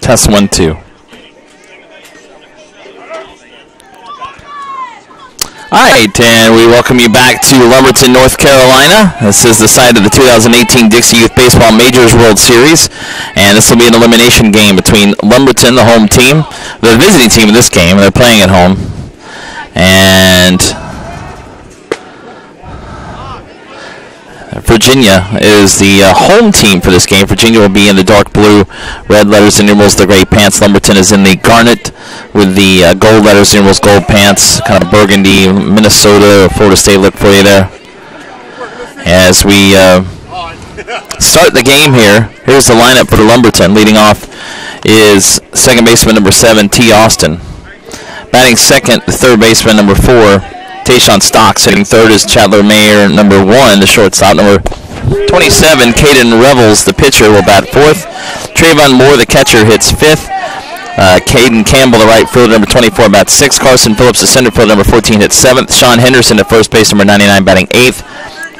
Test 1, 2. All right, and we welcome you back to Lumberton, North Carolina. This is the site of the 2018 Dixie Youth Baseball Majors World Series, and this will be an elimination game between Lumberton, the home team, the visiting team in this game. They're playing at home, and Virginia is the home team for this game. Virginia will be in the dark blue, red letters and numerals, the gray pants. Lumberton is in the garnet with the gold letters, numerals, gold pants, kind of burgundy, Minnesota or Florida State look for you there. As we start the game here, here's the lineup for the Lumberton. Leading off is second baseman number 7, T. Austin. Batting second, the third baseman number 4, Tayshawn Stocks. Hitting third is Chandler Mayer, number 1, the shortstop. Number 27, Caden Revels, the pitcher, will bat fourth. Trayvon Moore, the catcher, hits fifth. Caden Campbell, the right fielder, number 24, bats sixth. Carson Phillips, the center fielder, number 14, hits seventh. Sean Henderson, the first base, number 99, batting eighth.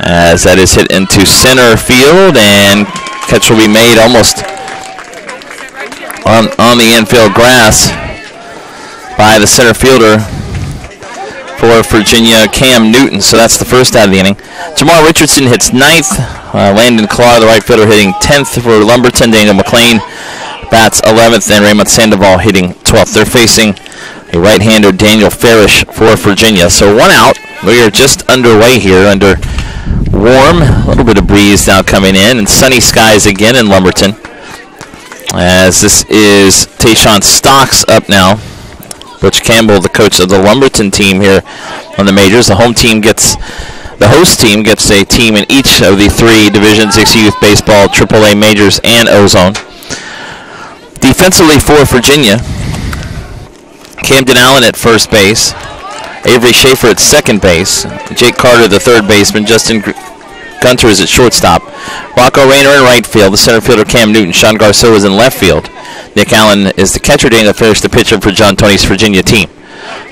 As that is hit into center field, and catch will be made almost on the infield grass by the center fielder for Virginia, Cam Newton. So that's the first out of the inning. Jamar Richardson hits ninth. Landon Clark, the right fielder, hitting 10th for Lumberton. Daniel McLean bats 11th, and Raymond Sandoval hitting 12th. They're facing a right-hander, Daniel Farish, for Virginia. So one out. We are just underway here under warm, a little bit of breeze now coming in, and sunny skies again in Lumberton. As this is Tayshawn Stocks up now. Butch Campbell, the coach of the Lumberton team here on the majors. The host team gets a team in each of the 3 divisions: Dixie Youth Baseball, AAA Majors, and Ozone. Defensively for Virginia, Camden Allen at first base, Avery Schaefer at second base, Jake Carter, the third baseman, Justin Gunter is at shortstop, Rocco Rayner in right field, the center fielder Cam Newton, Sean Garceau is in left field. Nick Allen is the catcher. Daniel Farish, the pitcher for John Tony's Virginia team.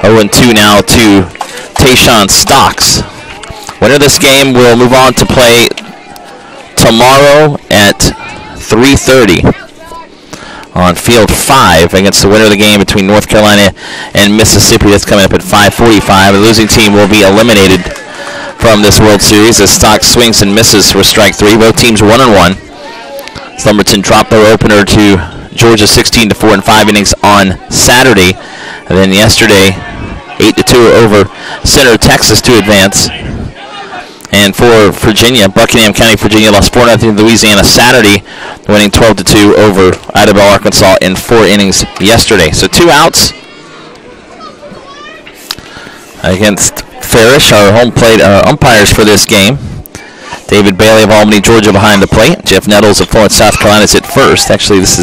0-2 now to Tayshawn Stocks. Winner of this game will move on to play tomorrow at 3:30 on Field 5 against the winner of the game between North Carolina and Mississippi. That's coming up at 5:45. The losing team will be eliminated from this World Series as Stocks swings and misses for strike 3. Both teams 1-1. Lumberton dropped their opener to Georgia 16-4 in 5 innings on Saturday, and then yesterday 8-2 over Center Texas to advance. And for Virginia, Buckingham County, Virginia lost 4-0 to Louisiana Saturday, winning 12-2 over Idabel, Arkansas in 4 innings yesterday. So 2 outs against Farish, our home plate umpires for this game. David Bailey of Albany, Georgia behind the plate. Jeff Nettles of Florence, South Carolina is at first. Actually, this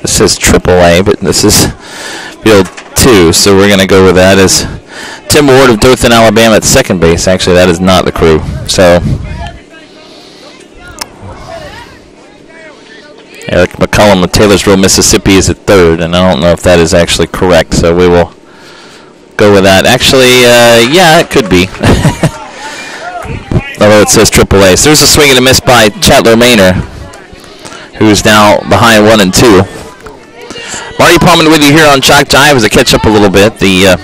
says AAA, but this is Field 2, so we're going to go with that as Tim Ward of Dothan, Alabama at second base. Actually, that is not the crew. So Eric McCullum of Taylorsville, Mississippi is at third, and I don't know if that is actually correct, so we will go with that. Actually, yeah, it could be. Although it says AAA. So there's a swing and a miss by Chandler Maynor, who is now behind 1-2. Marty Palman with you here on JockJive as I catch up a little bit. The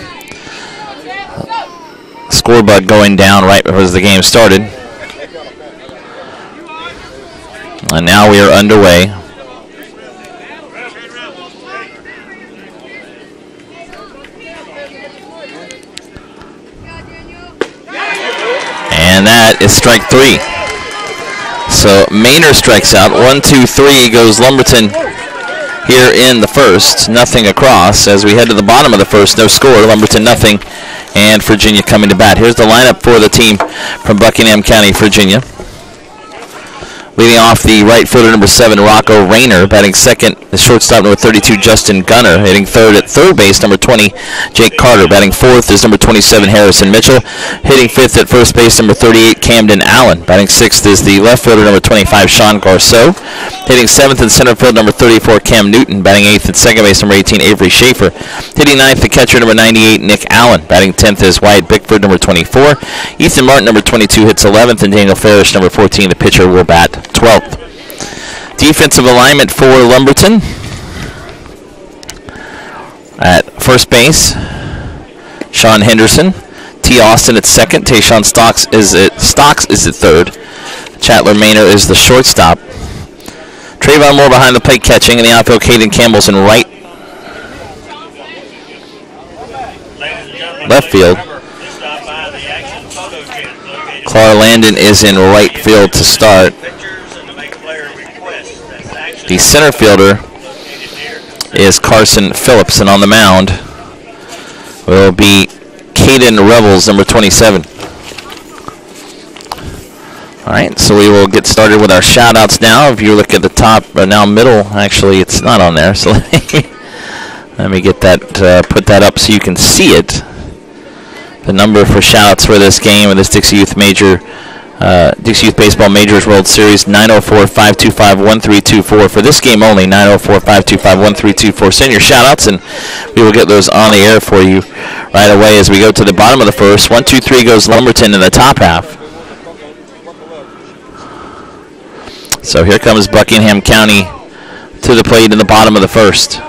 score bug going down right as the game started. And now we are underway. And that is strike 3. So Maynor strikes out. 1-2-3 goes Lumberton here in the first. Nothing across as we head to the bottom of the first. No score. Lumberton nothing. And Virginia coming to bat. Here's the lineup for the team from Buckingham County, Virginia. Leading off the right fielder, number 7, Rocco Rayner. Batting second, the shortstop, number 32, Justin Gunner. Hitting third at third base, number 20, Jake Carter. Batting fourth is number 27, Harrison Mitchell. Hitting fifth at first base, number 38, Camden Allen. Batting sixth is the left fielder, number 25, Sean Garceau. Hitting seventh in center field, number 34, Cam Newton. Batting eighth at second base, number 18, Avery Schaefer. Hitting ninth, the catcher, number 98, Nick Allen. Batting 10th is Wyatt Bickford, number 24. Ethan Martin, number 22, hits 11th, and Daniel Farish, number 14, the pitcher, will bat 12th. Defensive alignment for Lumberton. At first base, Sean Henderson. T. Austin at second. Tayshawn Stocks is at third. Chatler Maynor is the shortstop. Trayvon Moore behind the plate catching. In the outfield, Caden Campbell's in right. Left field. Clark Landon is in right field to start. The center fielder is Carson Phillips, and on the mound will be Caden Rebels, number 27. All right, so we will get started with our shout-outs now. If you look at the top, now middle, actually it's not on there, so let me get that, put that up so you can see it. The number for shout-outs for this game of this Dixie Youth Baseball Majors World Series, 904-525-1324. For this game only, 904-525-1324. Send your shout-outs, and we will get those on the air for you right away as we go to the bottom of the first. 1-2-3 goes Lumberton in the top half. So here comes Buckingham County to the plate in the bottom of the first.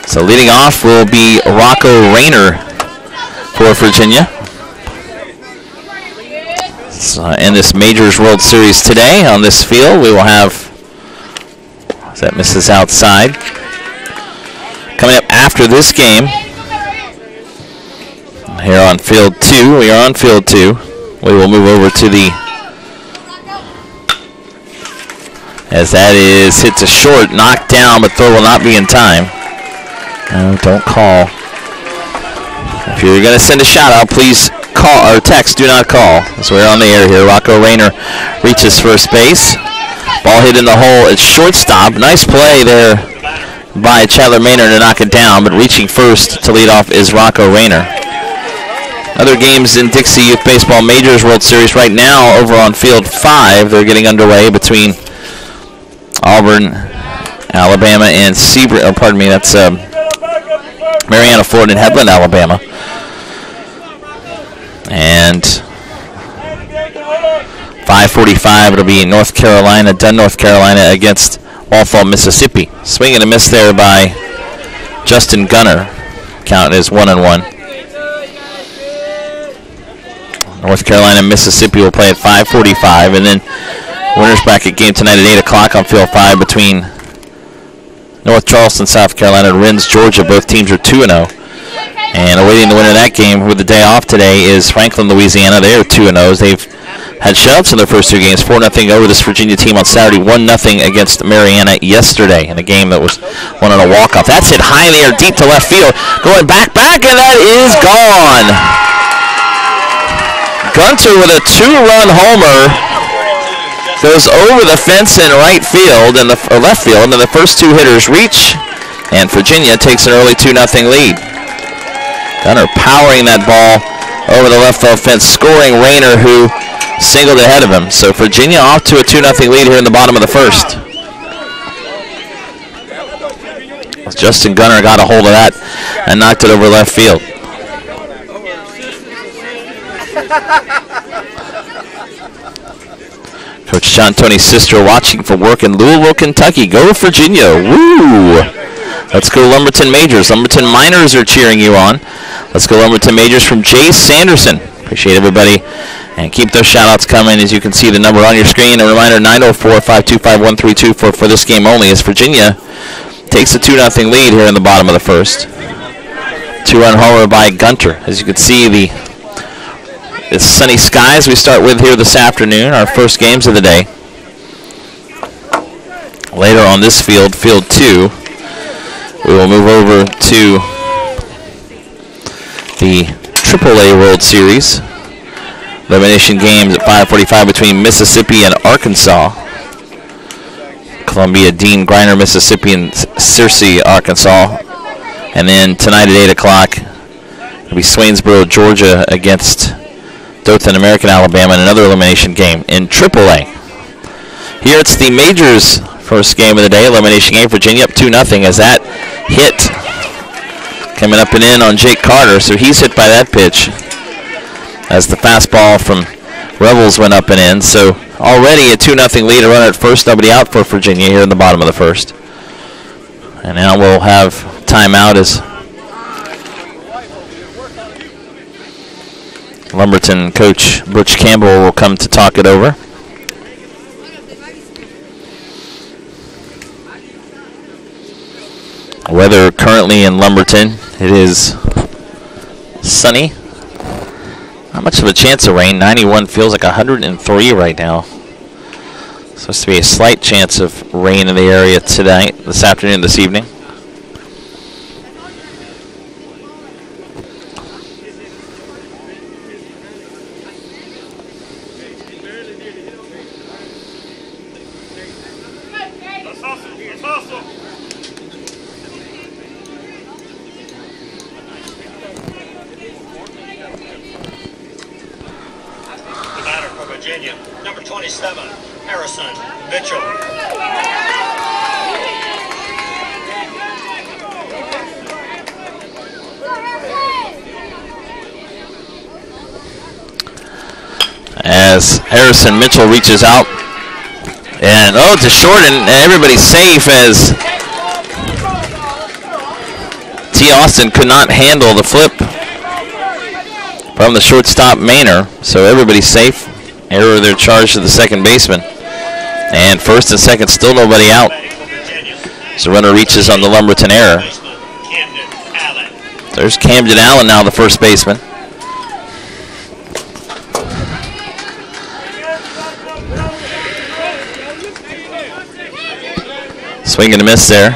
So leading off will be Rocco Rayner for Virginia. So in this Majors World Series today on this field, we will have, that misses outside. Coming up after this game, here on field 2, we are on field 2. We will move over to the, as that is hit to short, knocked down, but throw will not be in time. No, don't call. If you're going to send a shout out, please call or text. Do not call. So we're on the air here. Rocco Rayner reaches first base. Ball hit in the hole at shortstop. Nice play there by Chandler Maynard to knock it down, but reaching first to lead off is Rocco Rayner. Other games in Dixie Youth Baseball Majors World Series right now over on field 5. They're getting underway between Auburn, Alabama, and Sebring. Oh, pardon me. That's Marianna, Florida, and Headland, Alabama. And 5:45, it'll be North Carolina, Dunn, North Carolina against Walthall, Mississippi. Swing and a miss there by Justin Gunner. Count is 1-1. North Carolina, Mississippi will play at 5:45, and then winners bracket game tonight at 8 o'clock on field 5 between North Charleston, South Carolina, and Rennes, Georgia. Both teams are 2-0. And awaiting the winner of that game with the day off today is Franklin, Louisiana. They are 2-0. They've had shutouts in their first 2 games. 4-0 over this Virginia team on Saturday. 1-0 against Marianna yesterday in a game that was won on a walk-off. That's hit high in the air, deep to left field. Going back, and that is gone. Gunter with a 2-run homer. Goes over the fence in right field and left field, and then the first 2 hitters reach, and Virginia takes an early 2-0 lead. Gunner powering that ball over the left field fence, scoring Rayner, who singled ahead of him. So Virginia off to a 2-0 lead here in the bottom of the first. Justin Gunner got a hold of that and knocked it over left field. Coach John Tony Sister watching for work in Louisville, Kentucky. Go Virginia. Woo! Let's go Lumberton Majors. Lumberton Miners are cheering you on. Let's go Lumberton Majors from Jay Sanderson. Appreciate everybody. And keep those shout-outs coming. As you can see the number on your screen. A reminder, 904-525-1324 for this game only, as Virginia takes a 2-0 lead here in the bottom of the first. 2-run homer by Gunter. As you can see, it's sunny skies we start with here this afternoon, our first games of the day. Later on this field, field 2, we will move over to the AAA World Series. Elimination games at 5:45 between Mississippi and Arkansas. Columbia, Dean, Griner, Mississippi, and Searcy, Arkansas. And then tonight at 8 o'clock, it'll be Swainsboro, Georgia against Dothan American Alabama in another elimination game in AAA. Here it's the Majors' first game of the day, elimination game. Virginia up 2-0 as that hit coming up and in on Jake Carter. So he's hit by that pitch as the fastball from Rebels went up and in. So already a 2-0 lead, a runner at first, nobody out for Virginia here in the bottom of the first. And now we'll have timeout as Lumberton coach Butch Campbell will come to talk it over. Weather currently in Lumberton, it is sunny. Not much of a chance of rain. 91 feels like 103 right now. Supposed to be a slight chance of rain in the area tonight, this afternoon, this evening. Number 27, Harrison Mitchell. As Harrison Mitchell reaches out, and to short, and everybody's safe as T. Austin could not handle the flip from the shortstop Maynor, so everybody's safe. Error their charge to the second baseman. And first and second, still nobody out. So runner reaches on the Lumberton error. There's Camden Allen now, the first baseman. Swing and a miss there.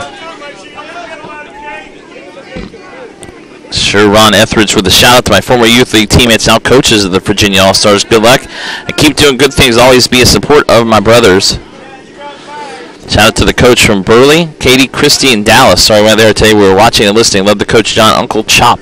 Sure, Ron Etheridge with a shout out to my former youth league teammates, now coaches of the Virginia All-Stars. Good luck and keep doing good things. Always be a support of my brothers. Shout out to the coach from Burley, Katie, Christy, and Dallas. Sorry, I went there today. We were watching and listening. Love the coach, John, Uncle Chop.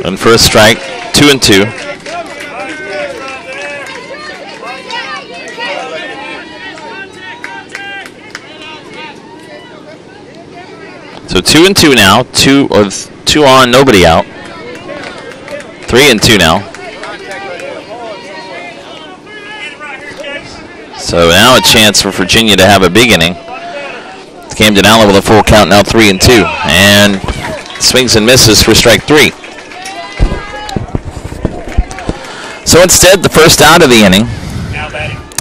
And for a strike, 2-2. So 2-2 now. Two on, nobody out. 3-2 now. So now a chance for Virginia to have a big inning. Camden Allen with a full count now, 3-2, and swings and misses for strike 3. So instead, the first out of the inning,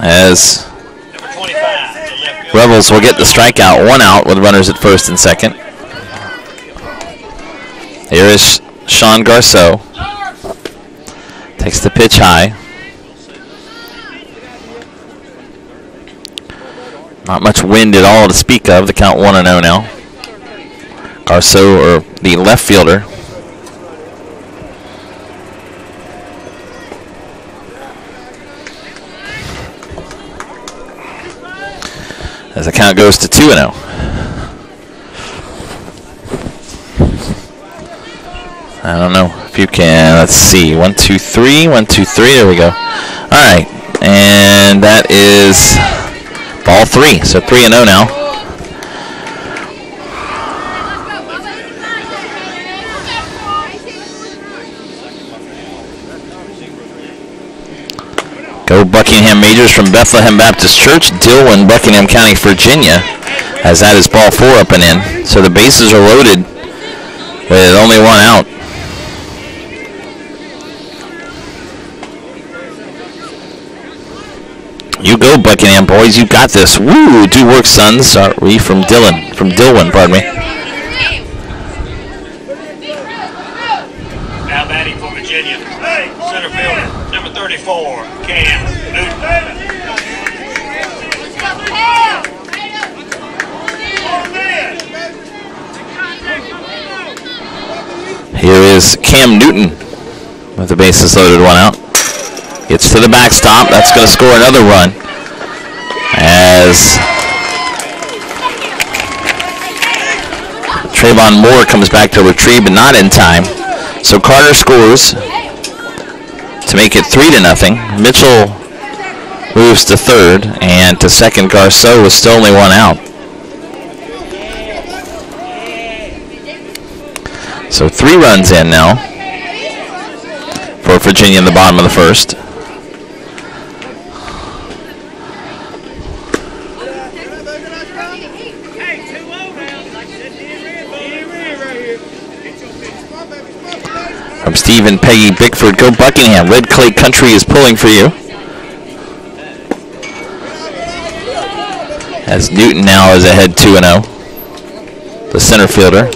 as Rebels will get the strikeout, 1 out with runners at first and second. Here is Sean Garceau. Takes the pitch high. Not much wind at all to speak of. The count 1-0 now. Garceau, or the left fielder. As the count goes to 2-0. I don't know if you can. Let's see. 1, 2, 3. 1, 2, 3. There we go. All right. And that is ball 3. So 3-0 now. Go Buckingham Majors from Bethlehem Baptist Church, Dillwyn, Buckingham County, Virginia, as that is ball 4 up and in. So the bases are loaded with only 1 out. You go, Buckingham boys, you got this. Woo! Do work, sons. Sorry, from Dillwyn, pardon me. Now batting for Virginia, center fielder, number 34, Cam Newton. Here is Cam Newton with the bases loaded, 1 out. Gets to the backstop. That's going to score another run. As Trayvon Moore comes back to retrieve, but not in time. So Carter scores to make it 3-0. Mitchell moves to third, and to second, Garceau with still only one out. So 3 runs in now for Virginia in the bottom of the first. From Steve and Peggy Bickford, go Buckingham. Red Clay Country is pulling for you. As Newton now is ahead 2-0. The center fielder.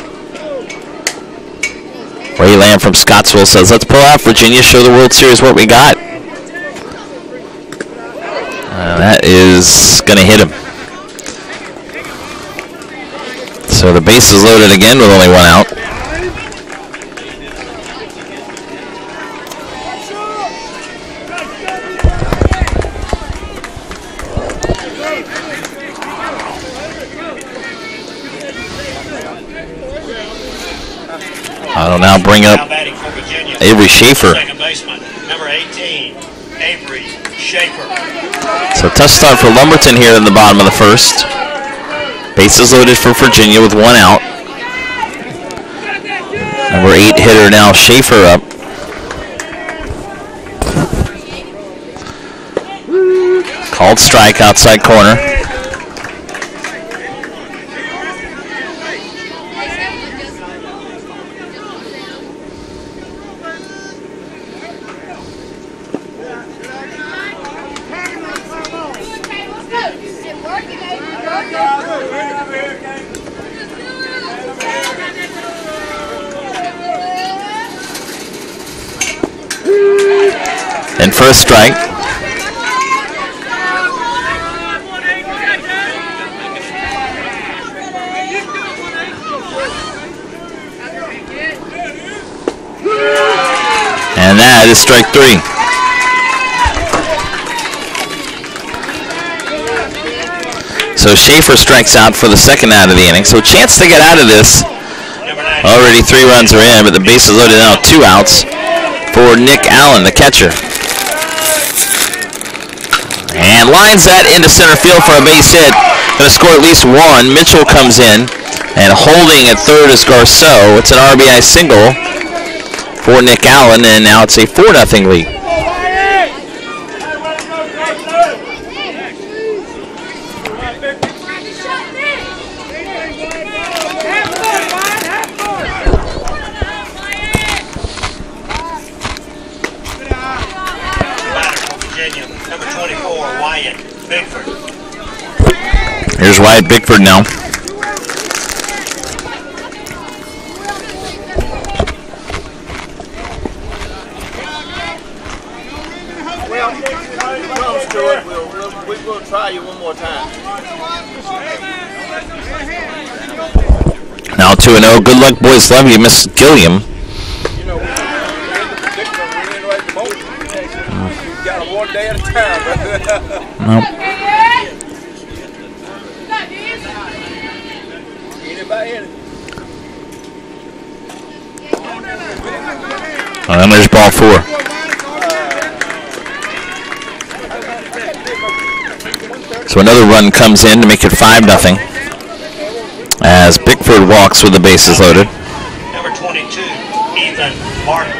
Ray Lamb from Scottsville says, let's pull out Virginia, show the World Series what we got. That is going to hit him. So the base is loaded again with only one out. I'll now bring up Avery Schaefer. Second baseman, number 18, Avery Schaefer. So tough start for Lumberton here in the bottom of the first. Bases loaded for Virginia with one out. Number 8 hitter now Schaefer up. Called strike outside corner. And first strike. And that is strike 3. So Schaefer strikes out for the second out of the inning. So chance to get out of this. Already 3 runs are in, but the base is loaded now, 2 outs for Nick Allen, the catcher. And lines that into center field for a base hit. Going to score at least one. Mitchell comes in, and holding at third is Garceau. It's an RBI single for Nick Allen, and now it's a 4-0 lead. Here's Wyatt Bickford now. We'll try you one more time. Now 2-0. Good luck, boys. Love you, Miss Gilliam. You know, we're in right at the moment. You got them one day at a time, brother. Nope. And then there's ball 4. So another run comes in to make it 5-0 as Bickford walks with the bases loaded. Number 22, Ethan Martin.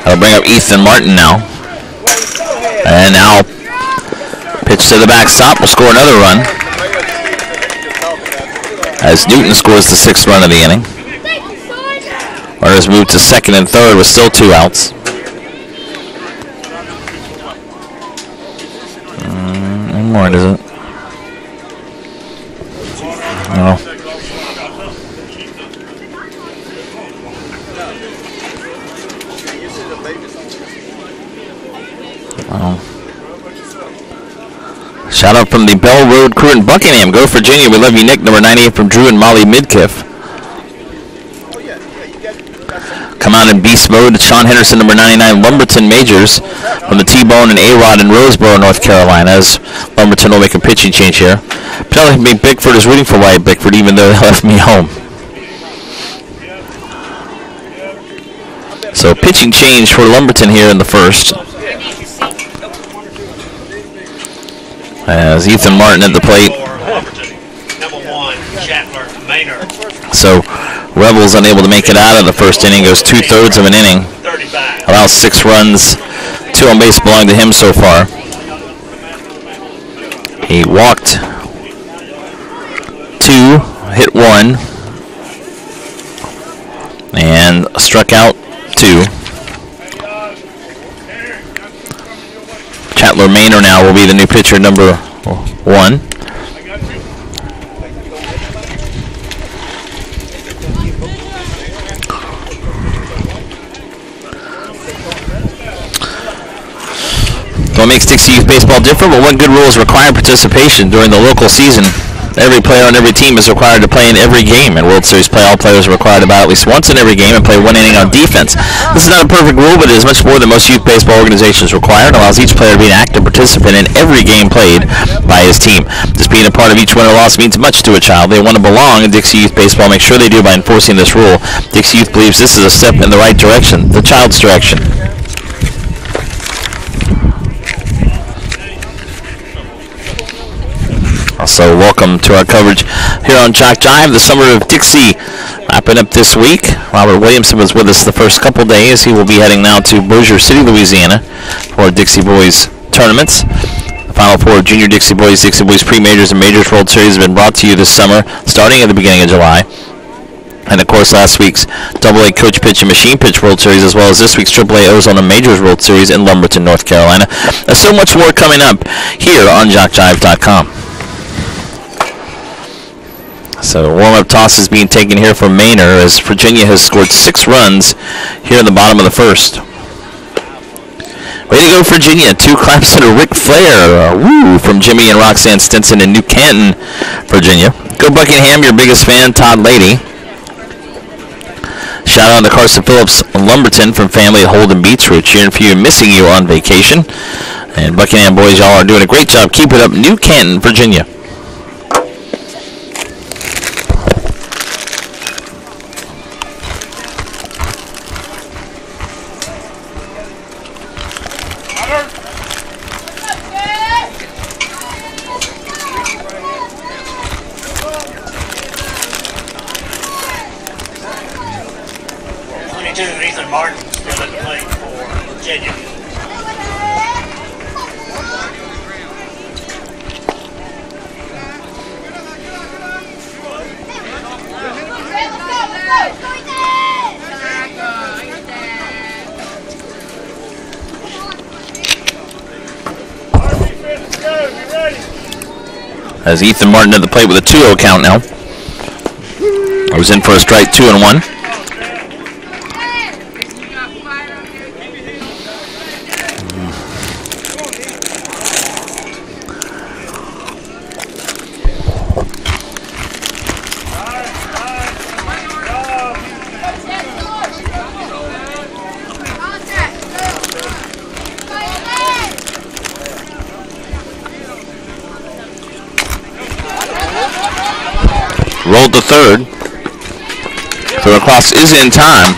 I'll bring up Ethan Martin now. And now pitch to the backstop will score another run as Newton scores the 6th run of the inning. Runners move to second and third with still 2 outs. Any more, is it? No. Shout out from the Bell Road crew in Buckingham. Go Virginia. We love you, Nick. Number 98 from Drew and Molly Midkiff. Come out in beast mode. Sean Henderson, number 99, Lumberton Majors from the T-Bone and A-Rod in Roseboro, North Carolina, as Lumberton will make a pitching change here. Apparently Bickford is rooting for Wyatt Bickford, even though they left me home. So pitching change for Lumberton here in the first. As Ethan Martin at the plate. So Rebels unable to make it out of the first inning. Goes 2/3 of an inning. Allows 6 runs. 2 on base belong to him so far. He walked 2, hit 1, and struck out 2. Chatler Maynor now will be the new pitcher, number 1. What makes Dixie Youth Baseball different? Well, one good rule is required participation during the local season. Every player on every team is required to play in every game. In World Series play, all players are required to bat at least once in every game and play 1 inning on defense. This is not a perfect rule, but it is much more than most youth baseball organizations require. It allows each player to be an active participant in every game played by his team. Just being a part of each win or loss means much to a child. They want to belong, and Dixie Youth Baseball makes sure they do by enforcing this rule. Dixie Youth believes this is a step in the right direction, the child's direction. Also, welcome to our coverage here on JockJive, the Summer of Dixie wrapping up this week. Robert Williamson was with us the first couple days. He will be heading now to Bossier City, Louisiana for Dixie Boys tournaments. The Final Four of Junior Dixie Boys Pre-Majors and Majors World Series have been brought to you this summer, starting at the beginning of July. And, of course, last week's AA Coach Pitch and Machine Pitch World Series, as well as this week's AAA Ozone Majors World Series in Lumberton, North Carolina. There's so much more coming up here on JockJive.com. So warm-up toss is being taken here from Maynor as Virginia has scored 6 runs here in the bottom of the first. Way to go, Virginia. 2 claps and a Ric Flair. Woo, from Jimmy and Roxanne Stinson in New Canton, Virginia. Go Buckingham, your biggest fan, Todd Lady. Shout out to Carson Phillips Lumberton from family at Holden Beach. We're cheering for you and missing you on vacation. And Buckingham boys, y'all are doing a great job. Keep it up. New Canton, Virginia. Ethan Martin still at the plate for Virginia. As Ethan Martin at the plate with a 2-0 count now. I was in for a strike, 2-1. Rolled to third. So across is in time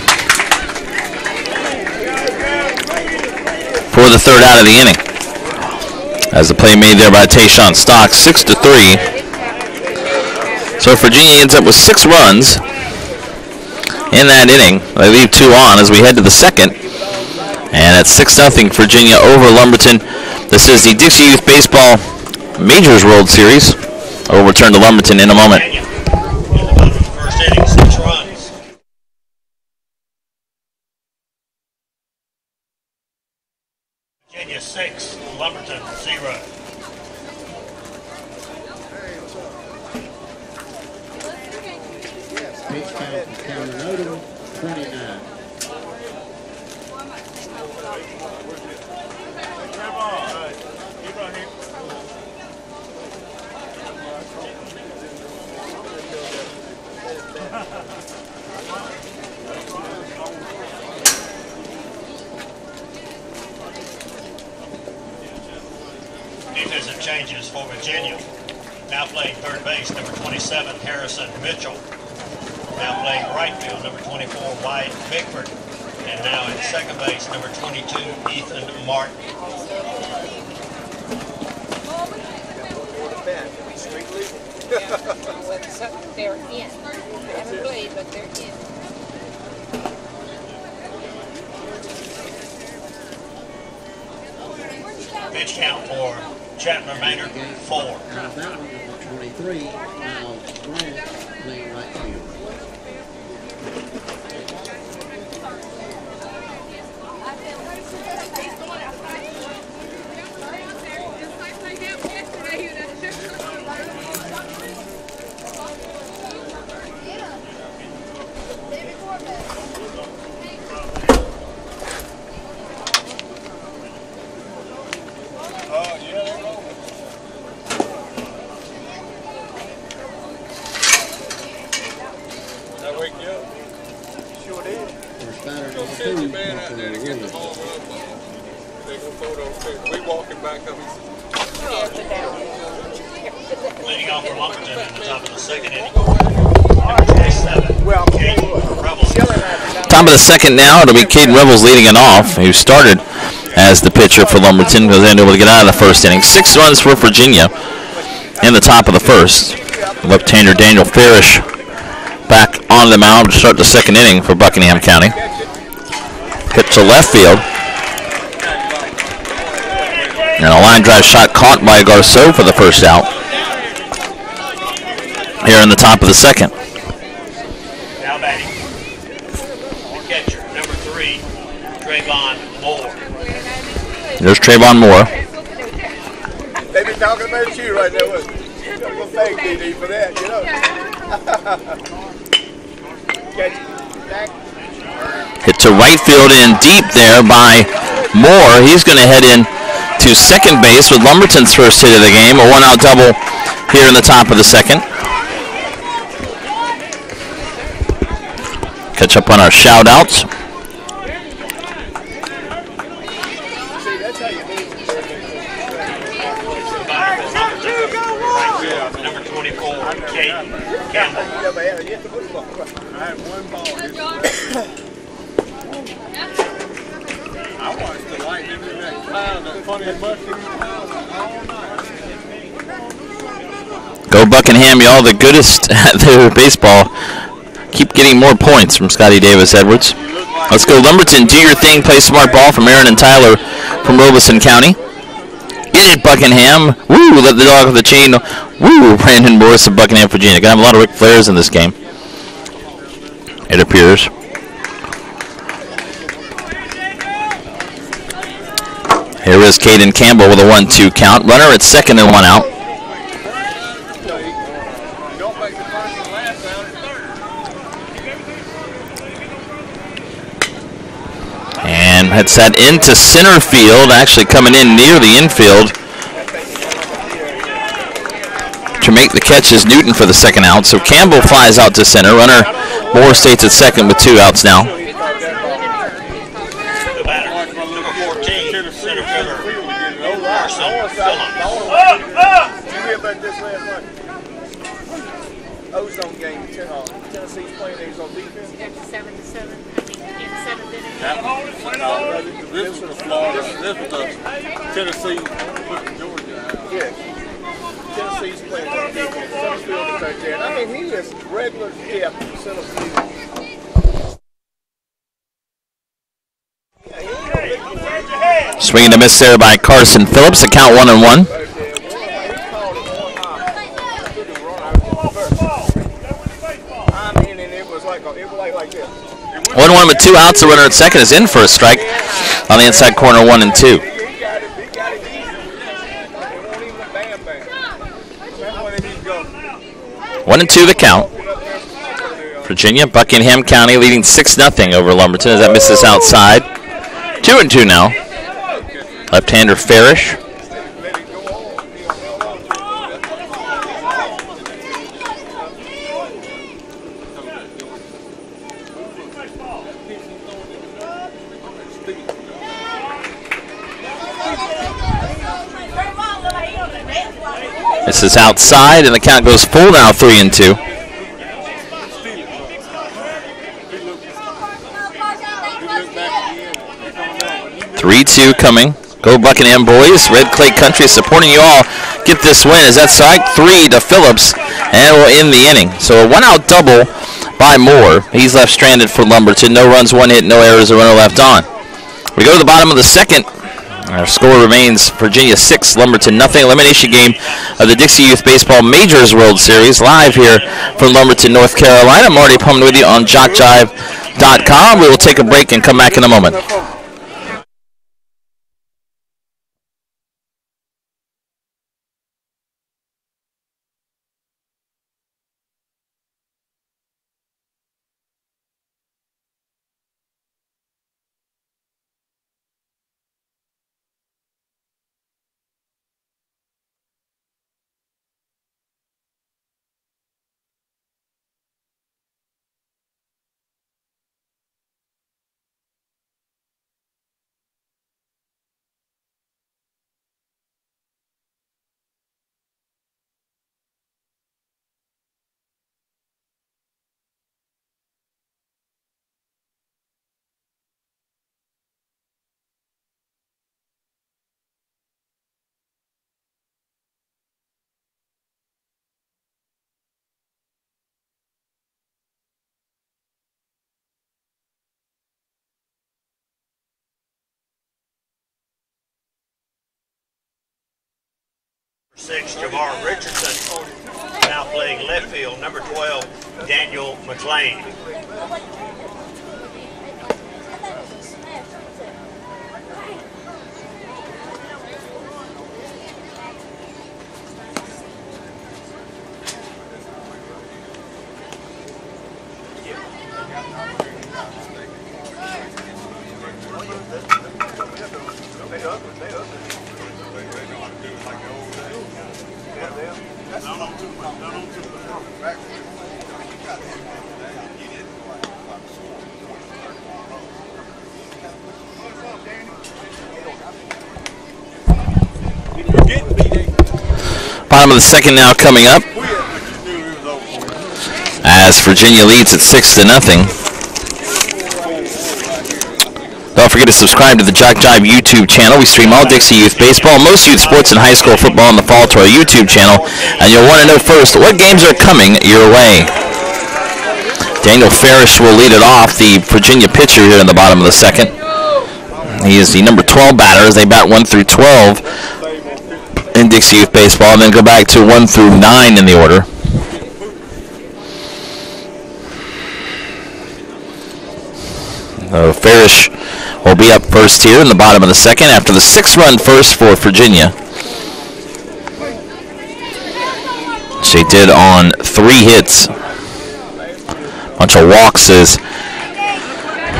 for the third out of the inning. As the play made there by Tayshawn Stock, 6-3. So Virginia ends up with 6 runs in that inning. They leave 2 on as we head to the second. And at 6-0, Virginia over Lumberton. This is the Dixie Youth Baseball Majors World Series. I will return to Lumberton in a moment. First inning, 6 runs. Virginia 6, Lumberton 0. Pitch count is counted notable, 29. series of changes for Virginia. Now playing third base, number 27, Harrison Mitchell. Now playing right field, number 24, Wyatt Bickford. And now at second base, number 22, Ethan Martin. They're in. They haven't played, but they're in. Pitch count for Chapman Maynard, 4. Out of that one, number 23, Miles Grant, playing right field. Leading off for Lumberton at the top of the second inning. Number 27, Caden Rebels. Top of the second now, it'll be Caden Rebels leading it off, who started as the pitcher for Lumberton because they were able to get out of the first inning. 6 runs for Virginia in the top of the first. Left-hander Daniel Farish back on the mound to start the second inning for Buckingham County. Hit to left field. And a line drive shot caught by Garceau for the first out. Here in the top of the second. Now batting. The catcher, number 3, Trayvon Moore. There's Trayvon Moore. They be talking about you right there. You're going to go fake DD for that, you know. Catch it. Back. Hit to right field and deep there by Moore. He's going to head in to second base with Lumberton's first hit of the game. A one-out double here in the top of the second. Catch up on our shout-outs. Number 24, Caden Campbell. I had one ball. I watched the lightning in that cloud, that funny mushroom cloud all night. Go Buckingham, y'all the goodest at their baseball. Keep getting more points from Scotty Davis Edwards. Let's go Lumberton, do your thing, play smart ball from Aaron and Tyler from Robeson County. Get it Buckingham. Woo, let the dog off the chain. Woo, Brandon Morris of Buckingham, Virginia. Gonna have a lot of Ric Flairs in this game, it appears. Here is Caden Campbell with a 1-2 count. Runner at second and 1 out. And hits that into center field, actually coming in near the infield. To make the catch is Newton for the second out. So Campbell flies out to center. Runner Moore stays at second with 2 outs now. The batter, number 14, center fielder, Carson Phillips. You hear about this last night? Ozone game, Tennessee's playing these on defense. That's 7-7. I think in 7th inning. This was Florida. This was Tennessee pushing Georgia out. Yeah. Tennessee's playing on defense. Center fielder's right there. I mean, he is regular depth center field. Swinging a miss there by Carson Phillips. The count 1-1. I mean, and it was like this. 1-1 with 2 outs. The runner at second is in for a strike on the inside corner, 1-2. He got it easy. It won't even bam bam. That's why they need to go. 1-2 the count. Virginia, Buckingham County leading 6-0 over Lumberton as that misses outside. 2-2 now. Left-hander Farish. This is outside, and the count goes full now, 3-2. 3-2 coming. Go Buckingham boys. Red Clay Country supporting you all. Get this win. Is that strike 3 to Phillips, and we'll end the inning. So a one-out double by Moore. He's left stranded for Lumberton. No runs, 1 hit, no errors, a runner left on. We go to the bottom of the second. Our score remains Virginia 6, Lumberton nothing. Elimination game of the Dixie Youth Baseball Majors World Series live here from Lumberton, North Carolina. Marty Pullman with you on JockJive.com. We will take a break and come back in a moment. Six, Jamar Richardson, now playing left field. Number 12, Daniel McLean. Bottom of the second now coming up, as Virginia leads at 6-0. Don't forget to subscribe to the JockJive YouTube channel. We stream all Dixie Youth Baseball, most youth sports and high school football in the fall to our YouTube channel, and you'll want to know first what games are coming your way. Daniel Farish will lead it off, the Virginia pitcher here in the bottom of the second. He is the number 12 batter as they bat 1 through 12 in Dixie Youth Baseball, and then go back to 1 through 9 in the order. Farish will be up first here in the bottom of the second after the 6-run first for Virginia. She did on 3 hits. Bunch of walks as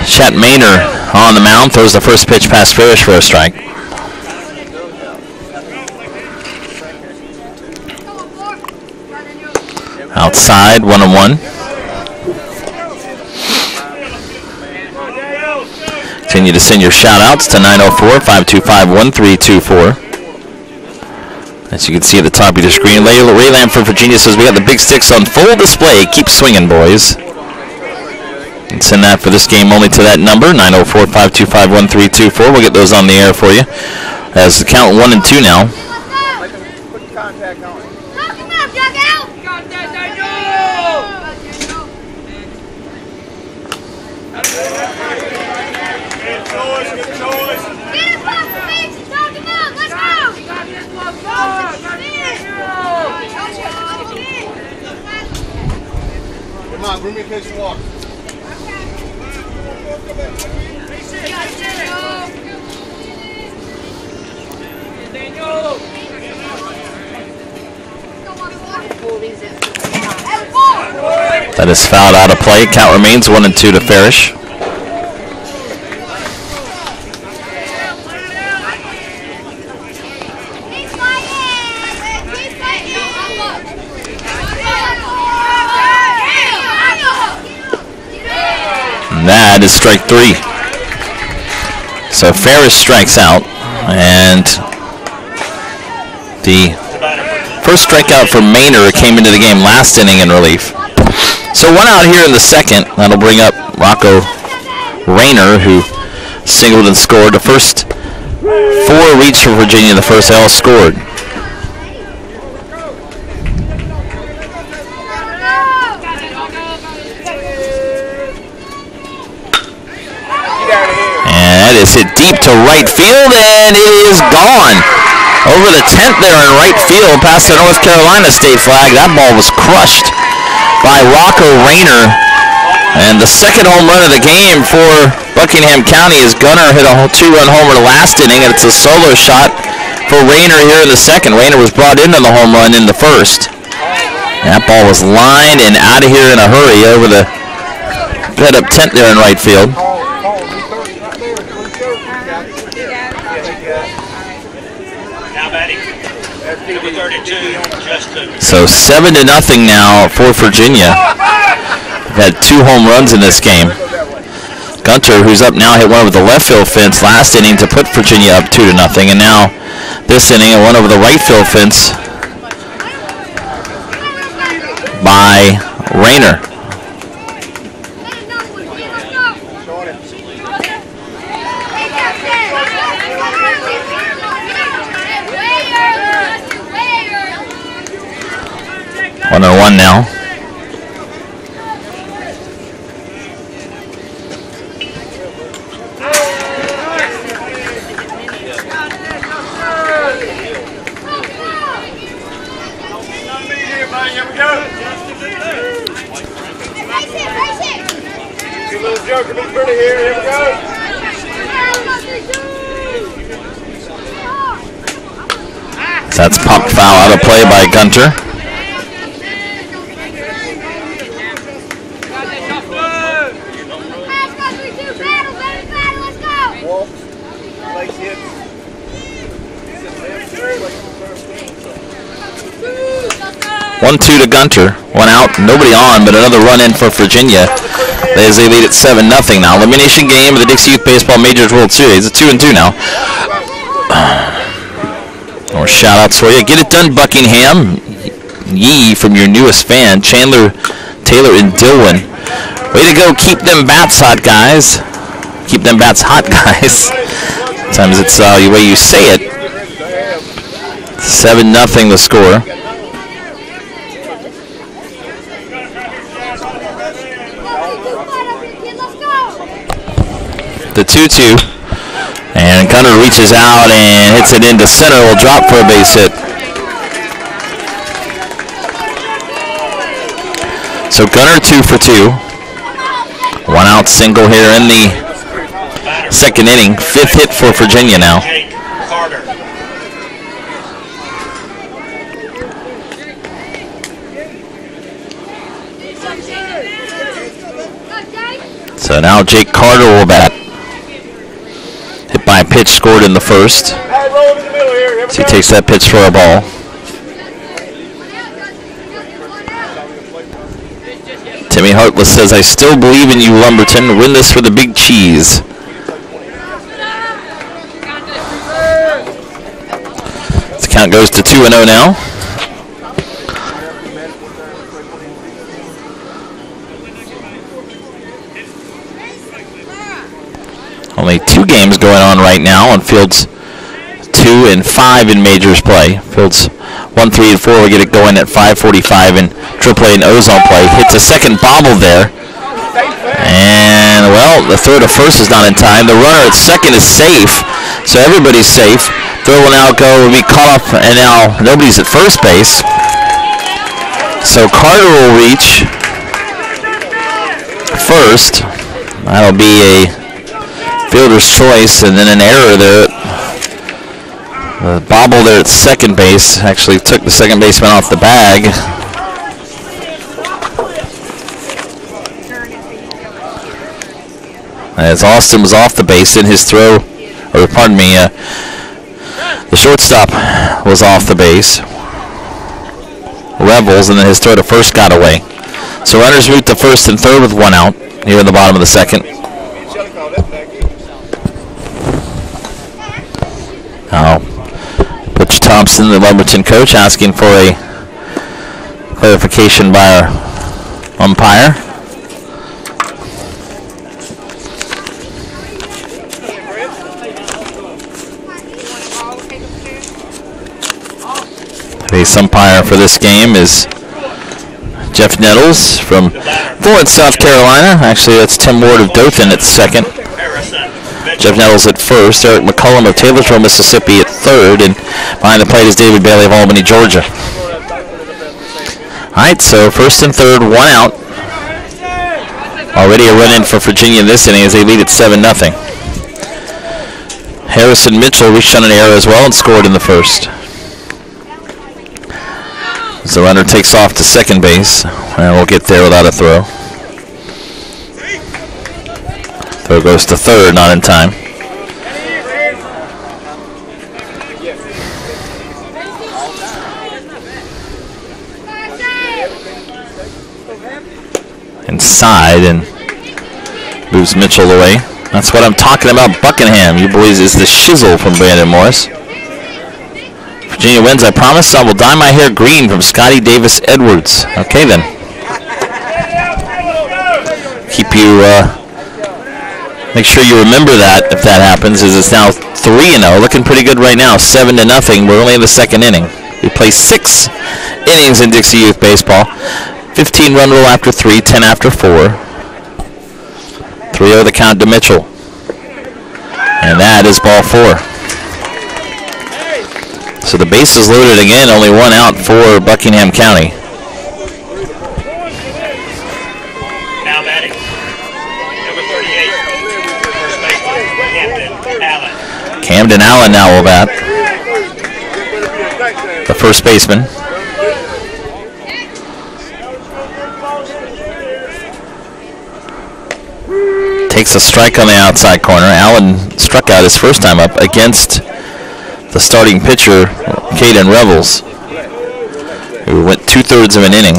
Chet Maynor on the mound throws the first pitch past Farish for a strike. Outside, 1-1. Continue to send your shout-outs to 904-525-1324. As you can see at the top of your screen, Ray Lamb for Virginia says, we got the big sticks on full display. Keep swinging, boys. And send that for this game only to that number, 904-525-1324. We'll get those on the air for you. As the count 1 and 2 now. Come on, bring me a case of water. That is fouled out of play. Count remains 1 and 2 to Farish. And that is strike 3. So Farish strikes out, and the First strikeout for Maynard came into the game last inning in relief. So 1 out here in the second. That'll bring up Rocco Rayner, who singled and scored. The first 4 reached for Virginia. The first all scored. And that is hit deep to right field, and it is gone. Over the 10th there in right field, past the North Carolina state flag. That ball was crushed by Rocco Rayner. And the second home run of the game for Buckingham County as Gunner hit a 2-run homer last inning, and it's a solo shot for Rayner here in the second. Rayner was brought into the home run in the first. That ball was lined and out of here in a hurry over the head up 10th there in right field. So 7-0 now for Virginia. Had 2 home runs in this game. Gunter, who's up now, hit one over the left field fence last inning to put Virginia up 2-0, and now this inning a one over the right field fence by Rayner. One on one now. That's popped foul out of play by Gunter. One, 2 to Gunter. 1 out, nobody on, but another run in for Virginia as they lead at 7-0 now. Elimination game of the Dixie Youth Baseball Majors World Series. It's 2-2 now. More shout outs for you. Get it done, Buckingham. Yee from your newest fan, Chandler, Taylor, and Dillon. Way to go, keep them bats hot, guys. Keep them bats hot, guys. Sometimes it's the way you say it. 7-0 the score. The 2-2, and Gunner reaches out and hits it into center. Will drop for a base hit. So Gunner 2 for 2. 1 out single here in the second inning. 5th hit for Virginia now. So now Jake Carter will bat. Hit by a pitch scored in the first. So he takes that pitch for a ball. Timmy Hartless says, I still believe in you, Lumberton. Win this for the big cheese. The count goes to 2-0 now. Only 2 games going on right now on fields 2 and 5 in majors play. Fields 1, 3, and 4 will get it going at 5:45 in AAA and Ozone play. Hits a second bobble there. And, well, the throw to first is not in time. The runner at second is safe, so everybody's safe. Throw will now go, will be caught up, and now nobody's at first base. So Carter will reach first. That'll be a fielder's choice, and then an error there. The bobble there at second base actually took the second baseman off the bag. As Austin was off the base in his throw, or pardon me, the shortstop was off the base. Rebels, and then his throw to first got away. So runners move to first and third with 1 out here in the bottom of the second. Coach Thompson, the Lumberton coach, asking for a clarification by our umpire. The umpire for this game is Jeff Nettles from Florence, South Carolina. Actually, that's Tim Ward of Dothan at second. Jeff Nettles at first. Eric McCullum of Taylorsville, Mississippi at third. And behind the plate is David Bailey of Albany, Georgia. All right, so first and third, one out. Already a run in for Virginia this inning as they lead at 7-0. Harrison Mitchell reached on an error as well and scored in the first. As the runner takes off to second base, and we'll get there without a throw. Throw goes to third, not in time. Inside and moves Mitchell away. That's what I'm talking about, Buckingham. You boys is the shizzle from Brandon Morris. Virginia wins, I promise. I will dye my hair green from Scotty Davis Edwards. Okay, then. Keep you, make sure you remember that if that happens, as it's now 3-0. Looking pretty good right now, 7-0. We're only in the second inning. We play 6 innings in Dixie Youth Baseball. 15 run rule after 3, 10 after 4. 3-0 the count to Mitchell. And that is ball 4. So the base is loaded again, only one out for Buckingham County. Now batting, number 38, first baseman, Camden Allen. Camden Allen now will bat. The first baseman. Takes a strike on the outside corner. Allen struck out his first time up against the starting pitcher, Caden Revels, who went 2/3 of an inning.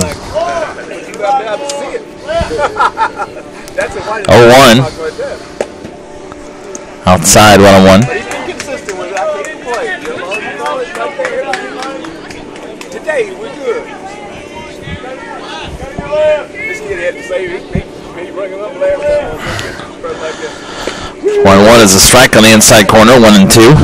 0-1. Outside, 1-1. Today, we're good. This kid had to say he bring him up last time. 1-1 is a strike on the inside corner, 1-2.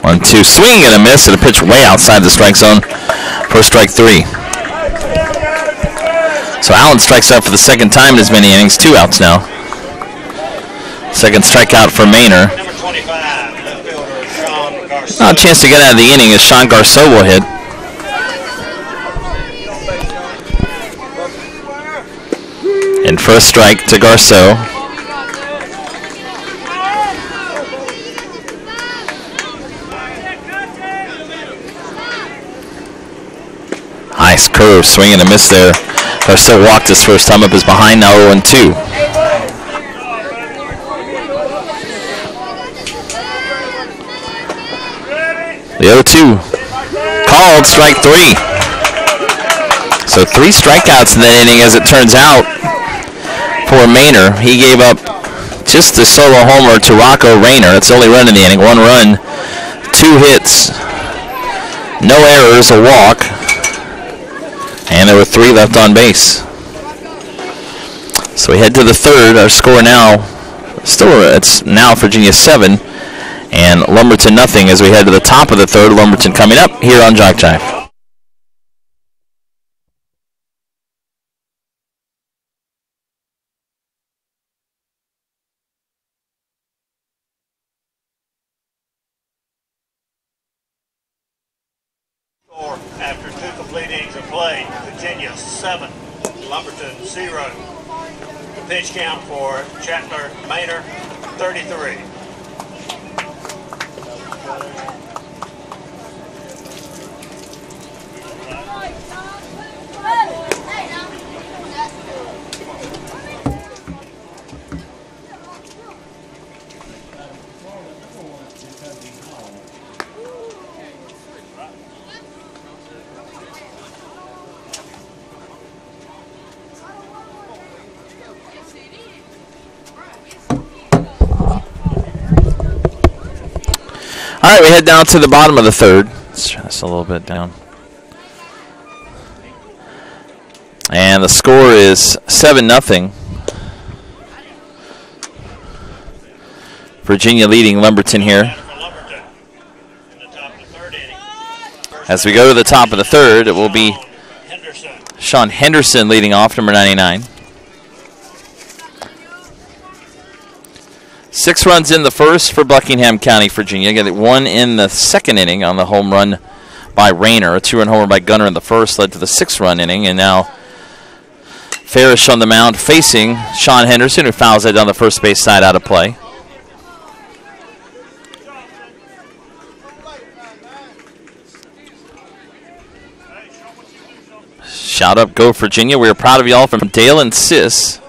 1-2, swing and a miss, and a pitch way outside the strike zone for strike 3. So Allen strikes out for the second time in as many innings, 2 outs now. Second strikeout for Maynor. Number 25, left fielder Sean Garcia. Not a chance to get out of the inning as Sean Garceau will hit. And first strike to Garceau. Nice curve, swing and a miss there. Garceau walked his first time up, is behind now 0-2. The 0-2 called, strike 3. So 3 strikeouts in that inning, as it turns out, for Maynor. He gave up just the solo homer to Rocco Rayner. It's the only run in the inning. 1 run, 2 hits, no errors, a walk. And there were 3 left on base. So we head to the third. Our score now, it's now Virginia 7 and Lumberton nothing as we head to the top of the third. Lumberton coming up here on JockJive. After 2 complete innings of play, Virginia 7, Lumberton 0. The pitch count for Chatler Maynor, 33. right, we head down to the bottom of the third. Let's turn this a little bit down. And the score is 7-0. Virginia leading Lumberton here. As we go to the top of the third, it will be Sean Henderson leading off, number 99. 6 runs in the first for Buckingham County, Virginia. Got 1 in the second inning on the home run by Rayner. A 2-run homer by Gunner in the first led to the 6-run inning. And now Farish on the mound facing Sean Henderson, who fouls it down the first base side out of play. Shout up, go Virginia. We are proud of y'all from Dale and Sis.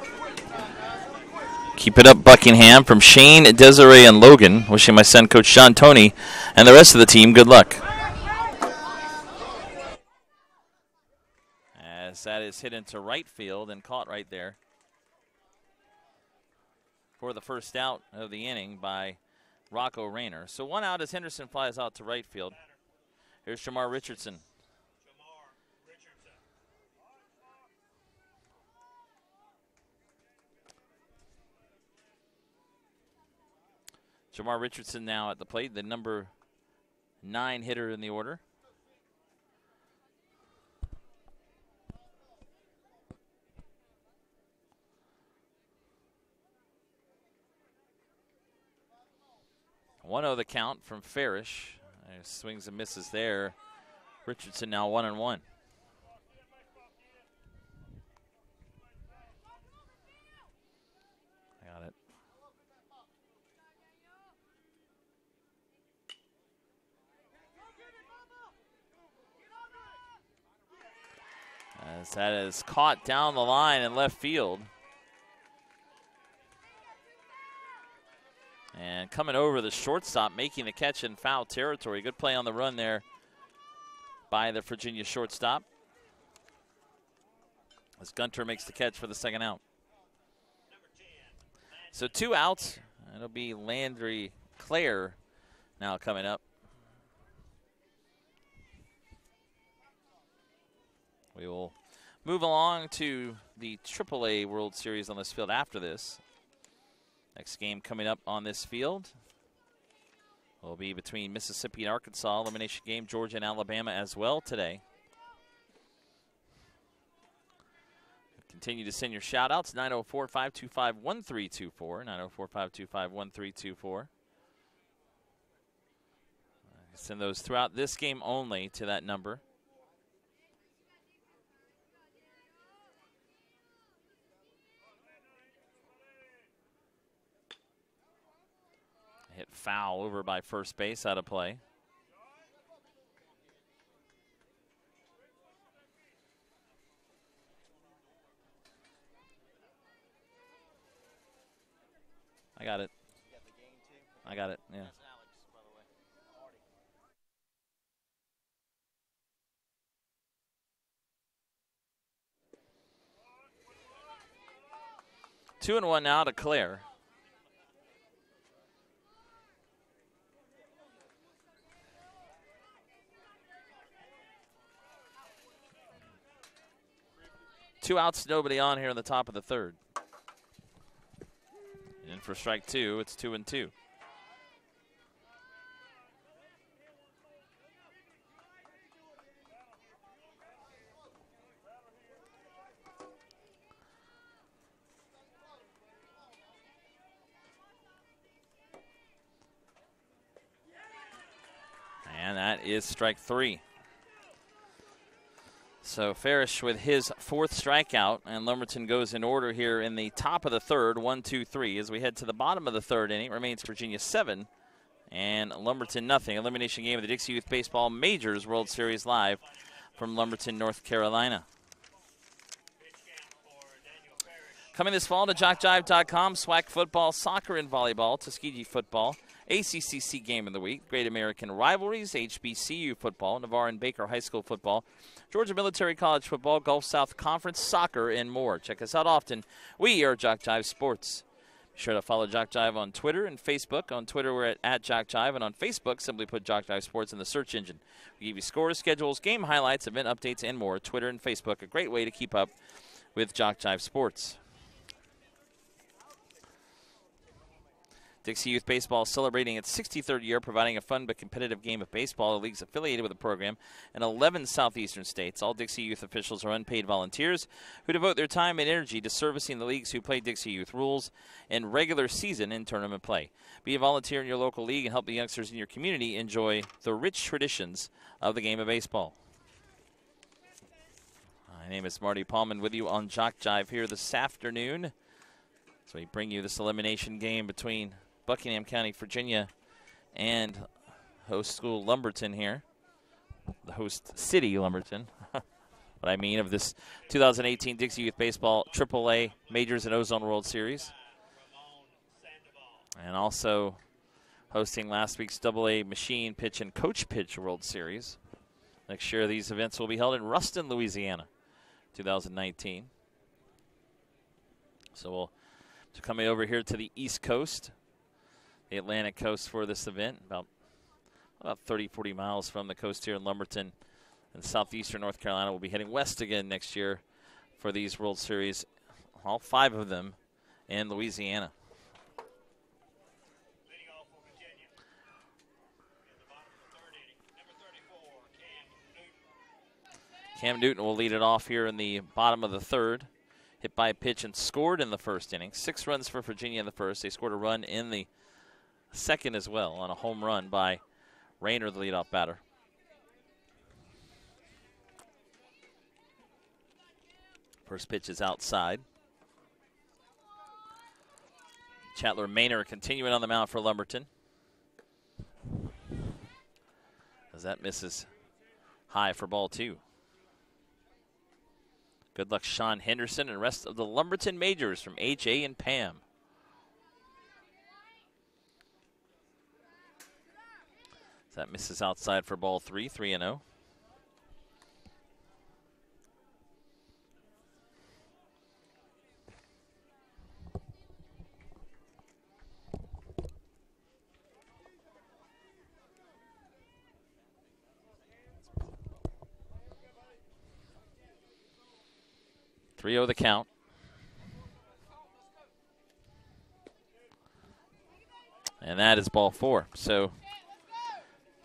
Keep it up, Buckingham, from Shane, Desiree, and Logan. Wishing my son, Coach John Toney, and the rest of the team good luck. As that is hit into right field and caught right there for the first out of the inning by Rocco Rayner. So 1 out as Henderson flies out to right field. Here's Jamar Richardson. Jamar Richardson now at the plate, the number 9 hitter in the order. One-0 the count from Farish. Swings and misses there. Richardson now 1-1. Got it. As that is caught down the line in left field. And coming over the shortstop, making the catch in foul territory. Good play on the run there by the Virginia shortstop. As Gunter makes the catch for the second out. So 2 outs. It'll be Landry Clare now coming up. We will move along to the AAA World Series on this field after this. Next game coming up on this field will be between Mississippi and Arkansas. Elimination game, Georgia and Alabama as well today. Continue to send your shout-outs, 904-525-1324, 904-525-1324. Send those throughout this game only to that number. Hit foul over by first base, out of play. I got it. I got it, yeah. 2-1 now to Clare. Two outs, nobody on here in the top of the third. In for strike 2, it's 2-2. And that is strike 3. So Farish with his 4th strikeout, and Lumberton goes in order here in the top of the third, 1-2-3. As we head to the bottom of the third inning, it remains Virginia 7 and Lumberton nothing. Elimination game of the Dixie Youth Baseball Majors World Series live from Lumberton, North Carolina. Coming this fall to JockJive.com, SWAC football, soccer and volleyball, Tuskegee football, ACCC game of the week, Great American Rivalries, HBCU football, Navarre and Baker High School football, Georgia Military College football, Gulf South Conference soccer, and more. Check us out often. We are JockJive Sports. Be sure to follow JockJive on Twitter and Facebook. On Twitter, we're at JockJive, and on Facebook, simply put JockJive Sports in the search engine. We give you scores, schedules, game highlights, event updates, and more. Twitter and Facebook, a great way to keep up with JockJive Sports. Dixie Youth Baseball is celebrating its 63rd year, providing a fun but competitive game of baseball. The league's affiliated with the program in 11 southeastern states. All Dixie Youth officials are unpaid volunteers who devote their time and energy to servicing the leagues who play Dixie Youth rules in regular season and tournament play. Be a volunteer in your local league and help the youngsters in your community enjoy the rich traditions of the game of baseball. My name is Marty Paulman with you on JockJive here this afternoon. So we bring you this elimination game between Buckingham County, Virginia, and host school Lumberton here. The host city, Lumberton. What I mean of this 2018 Dixie Youth Baseball AAA Majors and Ozone World Series. And also hosting last week's AA Machine Pitch and Coach Pitch World Series. Next year, these events will be held in Ruston, Louisiana, 2019. So we'll coming over here to the East Coast, the Atlantic coast for this event, about 30, 40 miles from the coast here in Lumberton. And southeastern North Carolina will be heading west again next year for these World Series, all 5 of them in Louisiana. Leading off for Virginia. In the bottom of the 3rd inning, number 34, Cam Newton. Cam Newton will lead it off here in the bottom of the 3rd. Hit by a pitch and scored in the 1st inning. 6 runs for Virginia in the 1st. They scored a run in the 2nd as well on a home run by Rayner, the leadoff batter. First pitch is outside. Chatler Maynor continuing on the mound for Lumberton. As that misses high for ball 2. Good luck, Sean Henderson and rest of the Lumberton Majors from H.A. and Pam. That misses outside for ball 3, 3-0. The count. And that is ball 4. So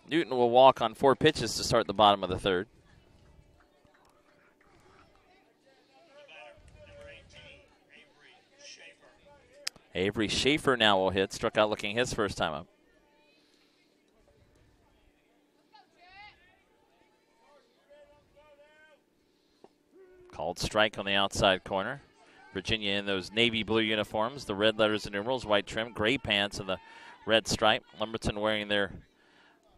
Newton will walk on 4 pitches to start the bottom of the 3rd. Avery Schaefer now will hit. Struck out looking his first time up. Called strike on the outside corner. Virginia in those navy blue uniforms, the red letters and numerals, white trim, gray pants, and the red stripe. Lumberton wearing their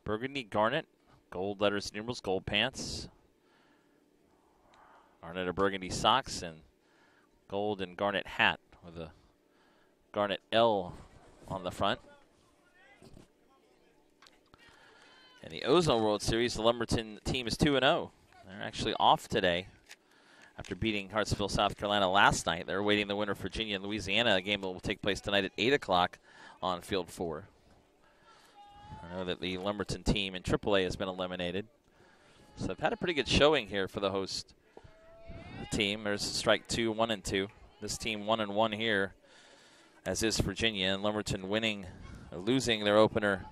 burgundy garnet, gold letters and numerals, gold pants. Garnet or burgundy socks and gold and garnet hat with a garnet L on the front. In the Ozone World Series, the Lumberton team is 2-0. They're actually off today after beating Hartsville, South Carolina last night. They're awaiting the winner of Virginia and Louisiana, a game that will take place tonight at 8 o'clock on Field 4. I know that the Lumberton team in AAA has been eliminated. So they've had a pretty good showing here for the host team. There's strike 2, 1 and 2. This team 1-1 here, as is Virginia. And Lumberton losing their opener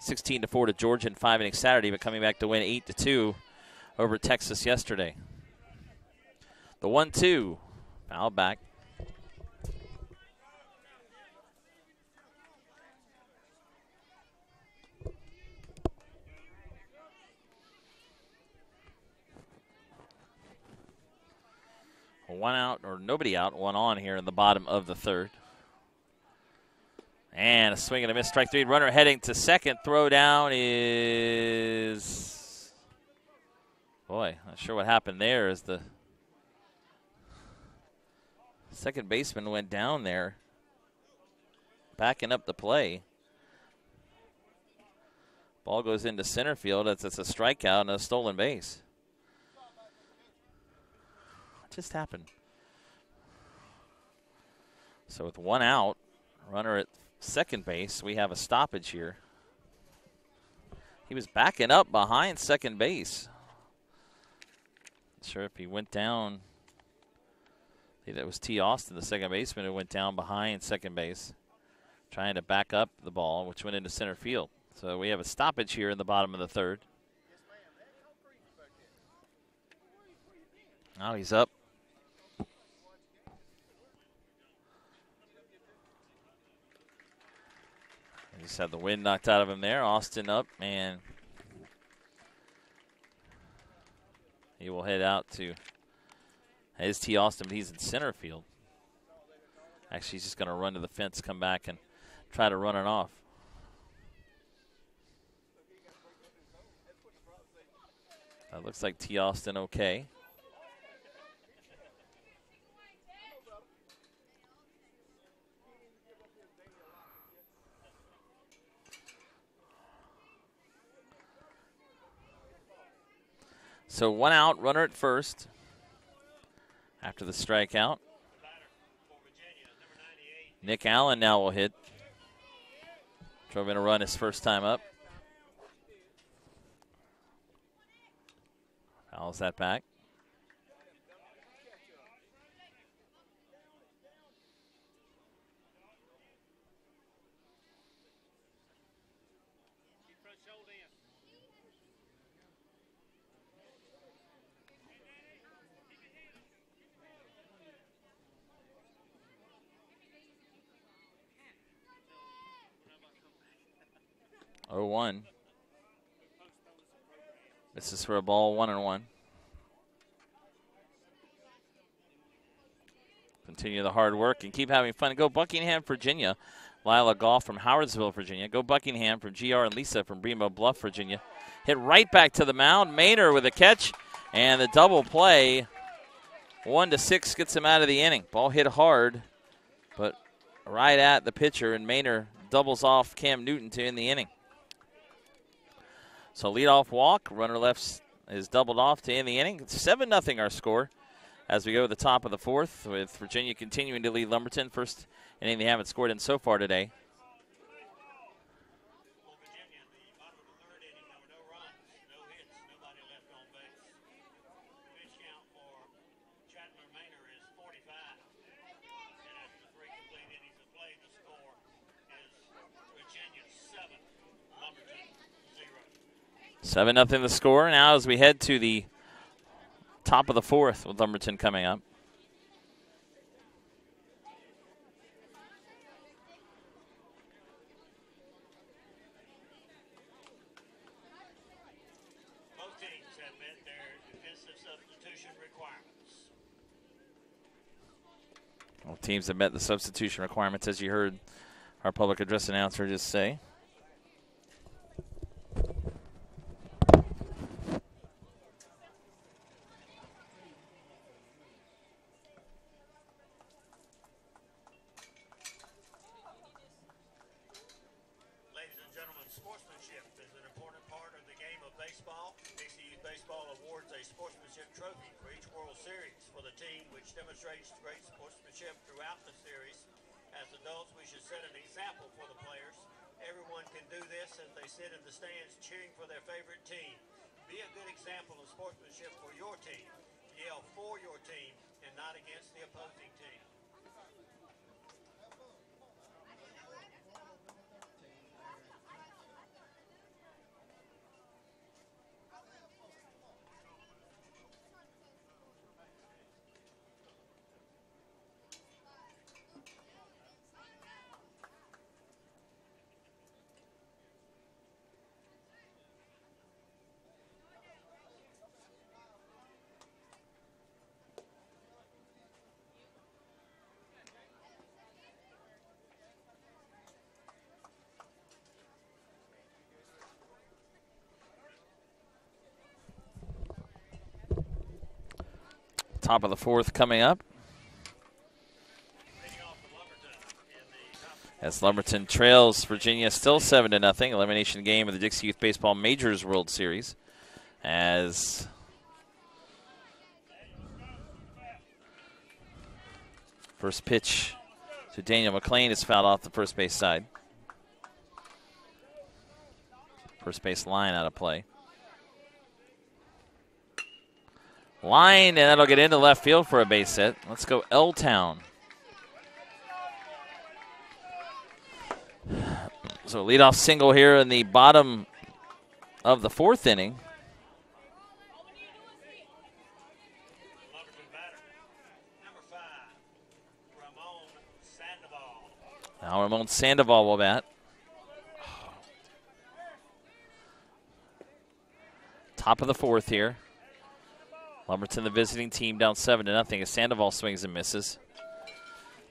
16-4 to Georgia in 5 innings Saturday, but coming back to win 8-2 over Texas yesterday. The 1-2, foul back. One out, or nobody out, one on here in the bottom of the 3rd. And a swing and a miss, strike 3. Runner heading to second. Throw down is, boy, not sure what happened there as the second baseman went down there, backing up the play. Ball goes into center field. It's a strikeout and a stolen base. What just happened? So with one out, Runner at second base. We have a stoppage here. He was backing up behind second base. Not sure if he went down. I think that was T. Austin, the second baseman, who went down behind second base, trying to back up the ball, which went into center field. So we have a stoppage here in the bottom of the third. Now he's up. He just had the wind knocked out of him there. Austin up, and he will head out to his T. Austin, but he's in center field. Actually, he's just going to run to the fence, come back, and try to run it off. That looks like T. Austin okay. So 1 out, runner at first after the strikeout. Nick Allen now will hit. Drove in a run his first time up. Fouls that back. Oh, 1. This is for a ball, 1-1. Continue the hard work and keep having fun. Go Buckingham, Virginia. Lila Goff from Howardsville, Virginia. Go Buckingham from GR and Lisa from Bremo Bluff, Virginia. Hit right back to the mound. Maynor with a catch and the double play. 1-6 gets him out of the inning. Ball hit hard, but right at the pitcher, and Maynor doubles off Cam Newton to end the inning. So leadoff walk, runner left is doubled off to end the inning. 7-0 our score as we go to the top of the fourth, with Virginia continuing to lead Lumberton. First inning they haven't scored in so far today. Seven 7-0 the score. Now as we head to the top of the fourth with Lumberton coming up. Both teams have met their defensive substitution requirements. Both teams have met the substitution requirements, as you heard our public address announcer just say. Demonstrates great sportsmanship throughout the series. As adults, we should set an example for the players. Everyone can do this as they sit in the stands cheering for their favorite team. Be a good example of sportsmanship for your team. Yell for your team and not against the opposing team. Top of the fourth coming up. As Lumberton trails Virginia still 7-0. Elimination game of the Dixie Youth Baseball Majors World Series. As first pitch So Daniel McLean is fouled off the first base side. First base line out of play. Line, and that'll get into left field for a base hit. Let's go L-Town. So leadoff single here in the bottom of the fourth inning. Lumberton batter, number 5, Ramon Sandoval. Now Ramon Sandoval will bat. Top of the fourth here. Lumberton, the visiting team, down 7-0 as Sandoval swings and misses.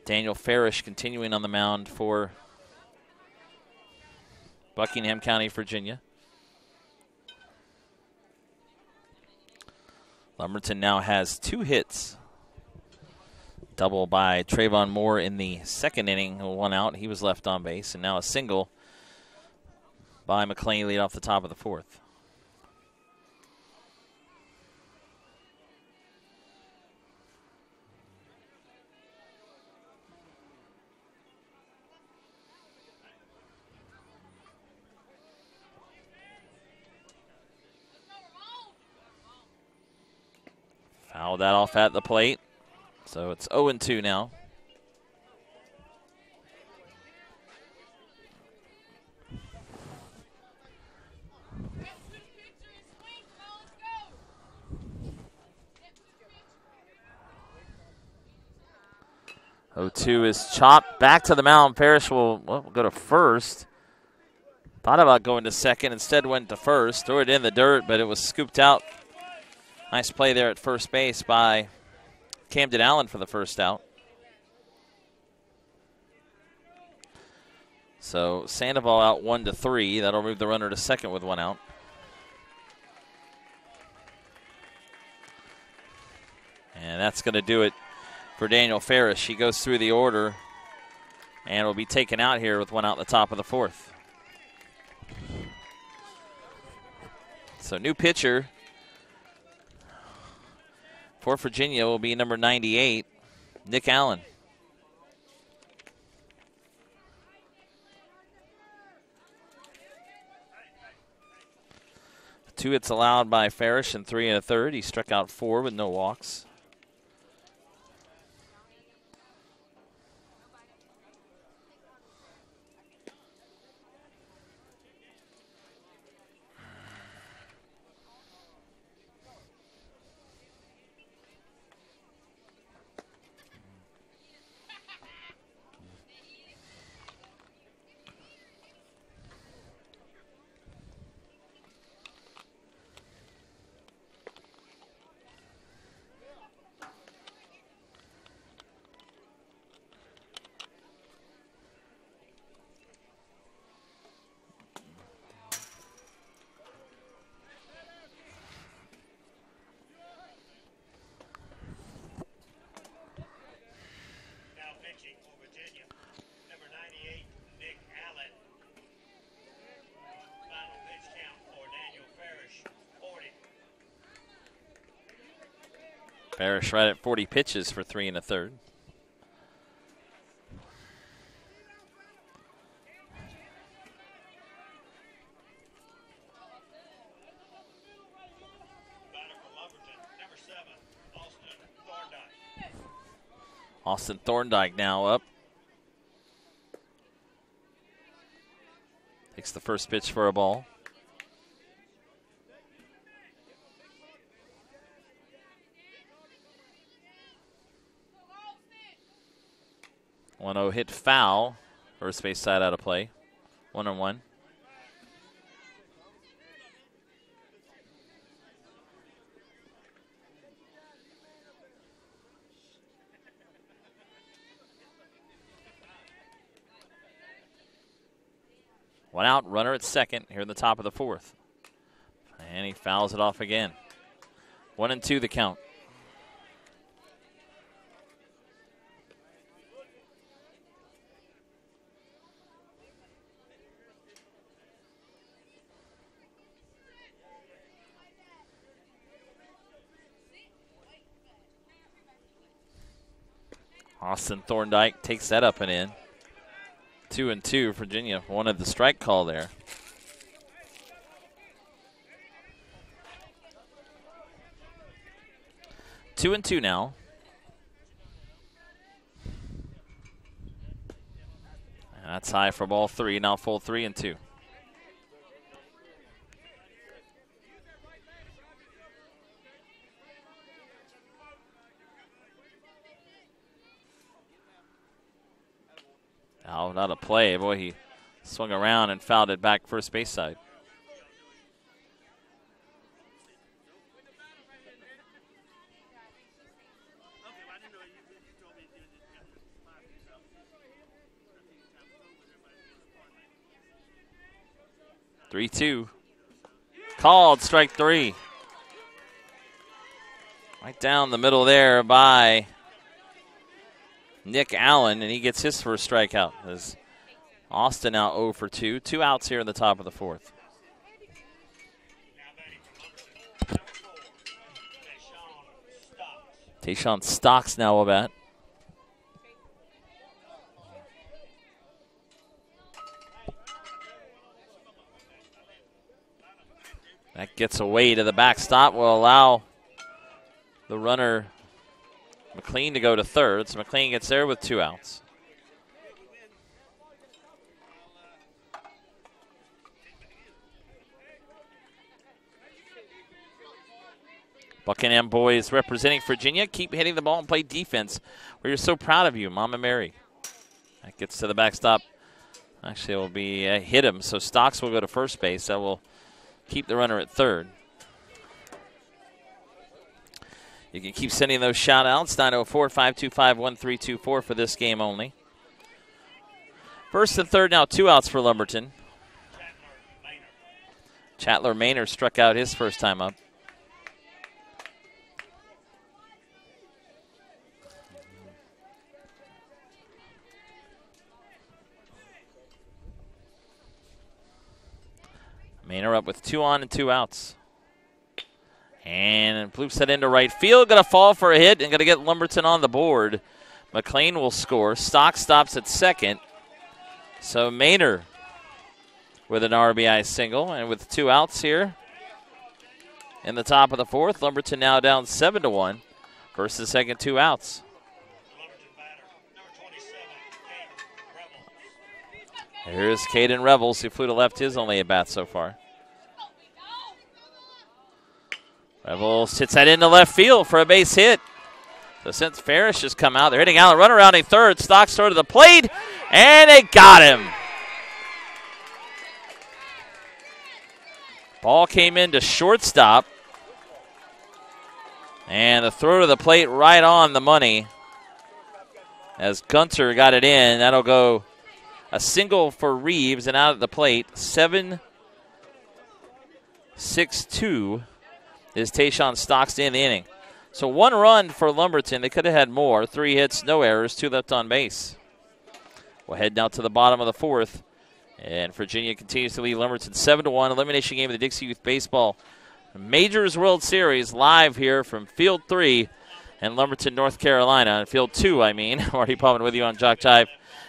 Daniel Farish continuing on the mound for Buckingham County, Virginia. Lumberton now has 2 hits. Double by Trayvon Moore in the second inning, 1 out. He was left on base, and now a single by McLean lead off the top of the fourth. Fouled that off at the plate. So it's 0-2 now. Oh-2 is chopped back to the mound. Parrish will go to first. Thought about going to second, instead went to first. Threw it in the dirt, but it was scooped out. Nice play there at first base by Camden Allen for the first out. So Sandoval out 1-3. That'll move the runner to second with 1 out. And that's going to do it for Daniel Farish. He goes through the order and will be taken out here with 1 out in the top of the fourth. So new pitcher for Virginia will be number 98, Nick Allen. Two hits allowed by Farish and 3 1/3. He struck out 4 with no walks. Parrish right at 40 pitches for 3 1/3. Austin Thorndike now up. Takes the first pitch for a ball. 1-0 hit foul. First base side out of play. 1-1. One out, runner at second here in the top of the fourth. And he fouls it off again. 1-2 the count. Austin Thorndike takes that up and in. 2-2. Virginia wanted the strike call there. Two and two now. And that's high for ball three. Now full 3-2. Oh, not a play. Boy, he swung around and fouled it back first base side. Three-two. Called strike three. Right down the middle there by Nick Allen, and he gets his first strikeout. As Austin now 0 for 2. 2 outs here in the top of the fourth. Tayshawn Stocks now will bat. That gets away to the backstop, will allow the runner McLean to go to third. So McLean gets there with 2 outs. Buckingham boys representing Virginia. Keep hitting the ball and play defense. We're so proud of you, Mama Mary. That gets to the backstop. Actually, it will be hit him. So Stocks will go to first base. That will keep the runner at third. You can keep sending those shout-outs. 904-525-1324 for this game only. First and third now, 2 outs for Lumberton. Chatler Maynard struck out his first time up. Maynard up with 2 on and 2 outs. And bloops that into right field. Going to fall for a hit and going to get Lumberton on the board. McLean will score. Stock stops at second. So Maynard with an RBI single. And with 2 outs here in the top of the fourth, Lumberton now down 7-1. First and second, 2 outs. Here's Caden Revels, who flew to left his only at bat so far. Revels hits that into left field for a base hit. So since Ferris has come out, they're hitting Allen. Run around a third. Stocks throw to the plate, and they got him. Ball came into shortstop. And the throw to the plate right on the money. As Gunter got it in, that'll go a single for Reeves, and out at the plate, 7-6-2 is Tayshawn Stocks to end the inning. So 1 run for Lumberton. They could have had more. 3 hits, no errors, 2 left on base. We'll head now to the bottom of the fourth. And Virginia continues to lead Lumberton 7-1. Elimination game of the Dixie Youth Baseball Majors World Series live here from Field 3 in Lumberton, North Carolina. Field 2, I mean. Marty Palmer with you on JockJive,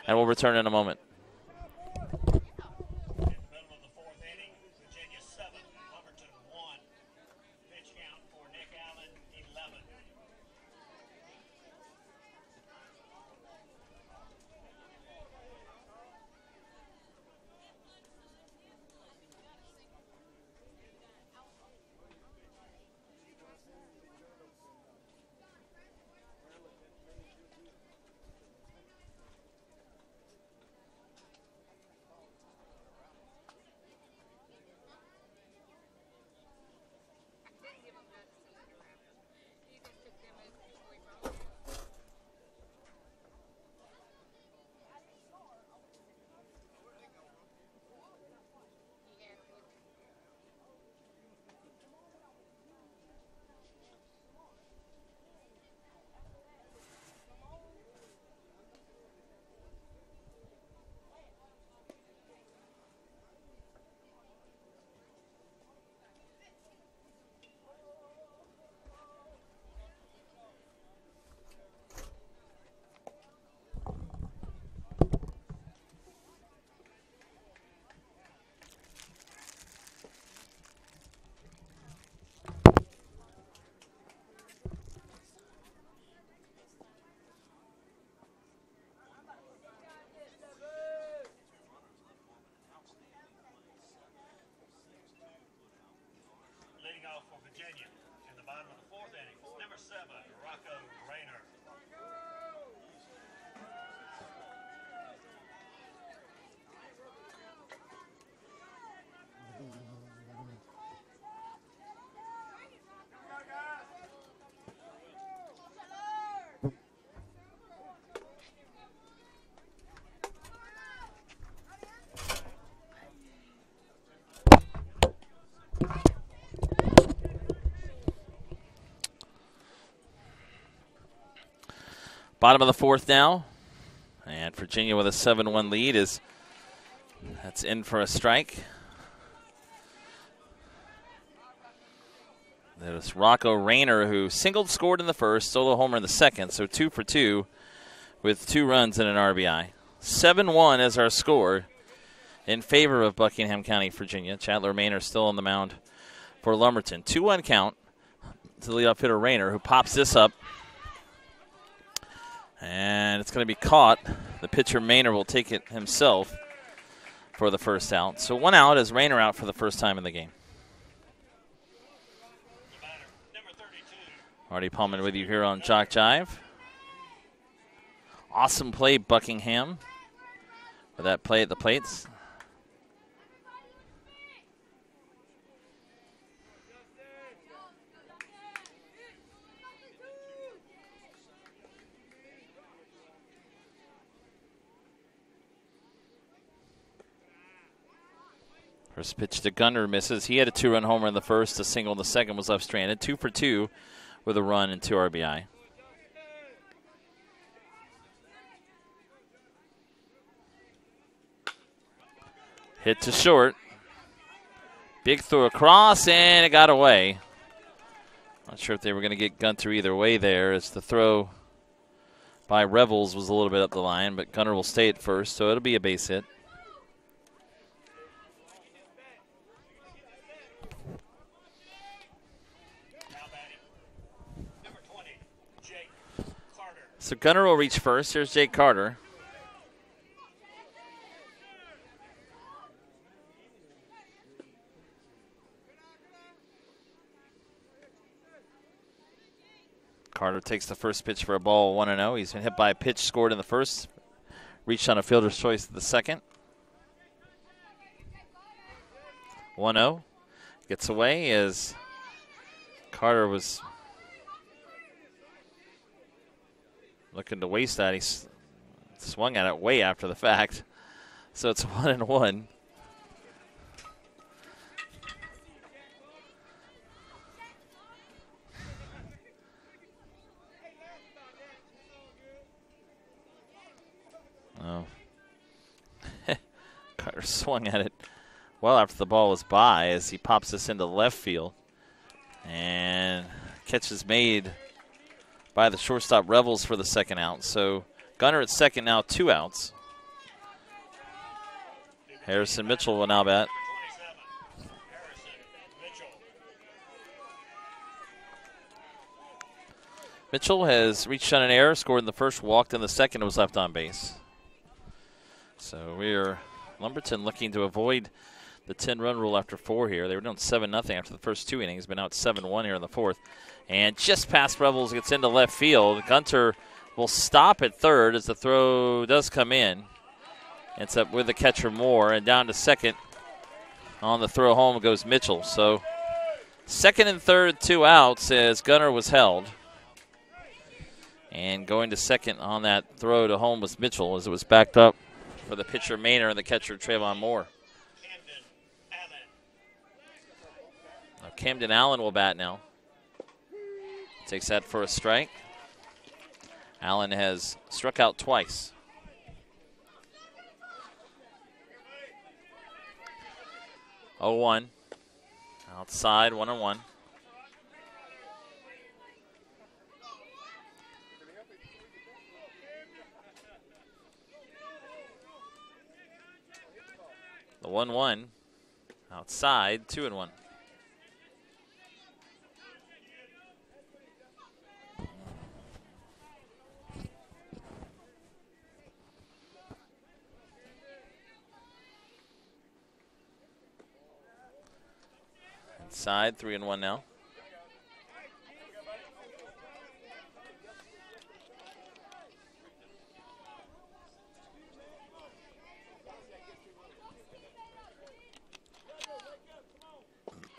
and we'll return in a moment. Rocco Rayner. Bottom of the fourth now. And Virginia with a 7-1 lead that's in for a strike. There's Rocco Rayner, who singled, scored in the first, solo homer in the second, so 2 for 2 with 2 runs and an RBI. 7-1 is our score in favor of Buckingham County, Virginia. Chandler Maynard still on the mound for Lumberton. 2-1 count to leadoff hitter Rayner, who pops this up. And it's going to be caught. The pitcher Maynard will take it himself for the first out. So 1 out as Rayner out for the first time in the game. Marty Pullman with you here on JockJive. Awesome play, Buckingham, with that play at the plates. First pitch to Gunner misses. He had a 2-run homer in the first. A single in the second was left stranded. 2 for 2 with a run and 2 RBI. Hit to short. Big throw across, and it got away. Not sure if they were going to get Gunter either way there, as the throw by Revels was a little bit up the line, but Gunner will stay at first, so it'll be a base hit. So Gunner will reach first. Here's Jake Carter. Carter takes the first pitch for a ball, 1-0. He's been hit by a pitch, scored in the first. Reached on a fielder's choice at the second. 1-0. Gets away as Carter was looking to waste that. He swung at it way after the fact. So it's 1-1. Oh. Carter swung at it well after the ball was by as he pops this into left field. And catch is made by the shortstop Revels for the second out. So Gunner at second now, 2 outs. Harrison Mitchell will now bat. Mitchell has reached on an error, scored in the first, walked in the second, and was left on base. So we're Lumberton looking to avoid the 10-run rule after 4 here. They were doing 7-0 after the first 2 innings, but now it's 7-1 here in the fourth. And just past Revels, gets into left field. Gunter will stop at third as the throw does come in. It's up with the catcher Moore, and down to second on the throw home goes Mitchell. So second and third, 2 outs as Gunner was held. And going to second on that throw to home was Mitchell as it was backed up for the pitcher Maynard and the catcher Trayvon Moore. Now Camden Allen will bat now. Takes that for a strike. Allen has struck out twice. Oh, 1. Outside, 1-1. The 1-1. Outside, 2-1. Inside, 3-1 now.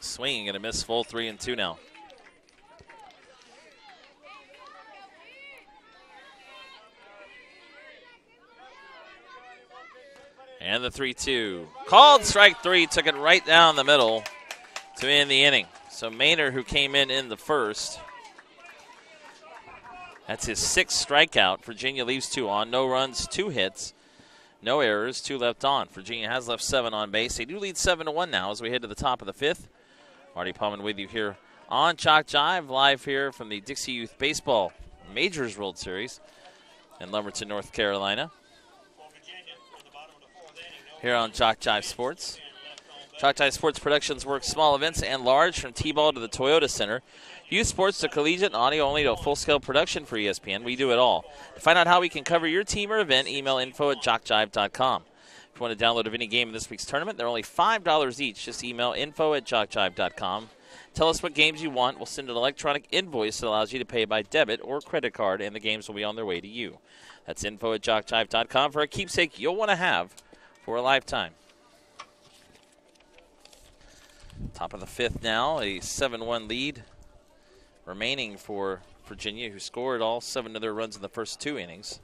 Swinging and a miss, full 3-2 now. And the 3-2. Called strike 3, took it right down the middle to end the inning. So Maynard, who came in the first, that's his 6th strikeout. Virginia leaves 2 on. No runs, 2 hits, no errors, 2 left on. Virginia has left 7 on base. They do lead 7-1 now as we head to the top of the 5th. Marty Pullman with you here on JockJive, live here from the Dixie Youth Baseball Majors World Series in Lumberton, North Carolina. Here on JockJive Sports. JockJive Sports Productions works small events and large, from T-ball to the Toyota Center. Youth sports to collegiate and audio only to full-scale production for ESPN. We do it all. To find out how we can cover your team or event, email info@jockjive.com. If you want to download of any game in this week's tournament, they're only $5 each. Just email info@jockjive.com. Tell us what games you want. We'll send an electronic invoice that allows you to pay by debit or credit card, and the games will be on their way to you. That's info@jockjive.com for a keepsake you'll want to have for a lifetime. Top of the 5th now, a 7-1 lead remaining for Virginia, who scored all 7 of their runs in the first 2 innings.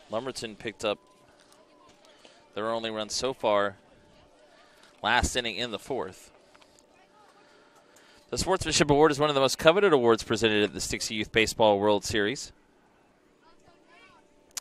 Lumberton picked up their only run so far last inning in the 4th. The Sportsmanship Award is one of the most coveted awards presented at the Dixie Youth Baseball World Series.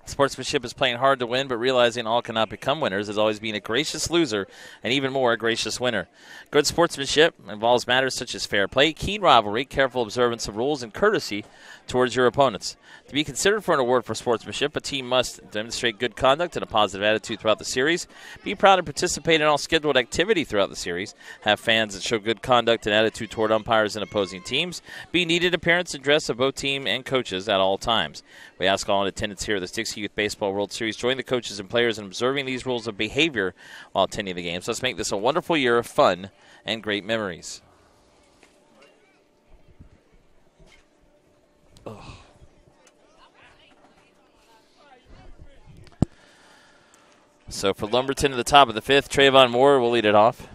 Sportsmanship is playing hard to win, but realizing all cannot become winners is always being a gracious loser and even more a gracious winner. Good sportsmanship involves matters such as fair play, keen rivalry, careful observance of rules, and courtesy towards your opponents. To be considered for an award for sportsmanship, a team must demonstrate good conduct and a positive attitude throughout the series, be proud and participate in all scheduled activity throughout the series, have fans that show good conduct and attitude toward umpires and opposing teams, be neat in appearance and dress of both team and coaches at all times. We ask all in attendance here at the Dixie Youth Baseball World Series join the coaches and players in observing these rules of behavior while attending the games. Let's make this a wonderful year of fun and great memories. Ugh. So for Lumberton at the top of the 5th, Trayvon Moore will lead it off.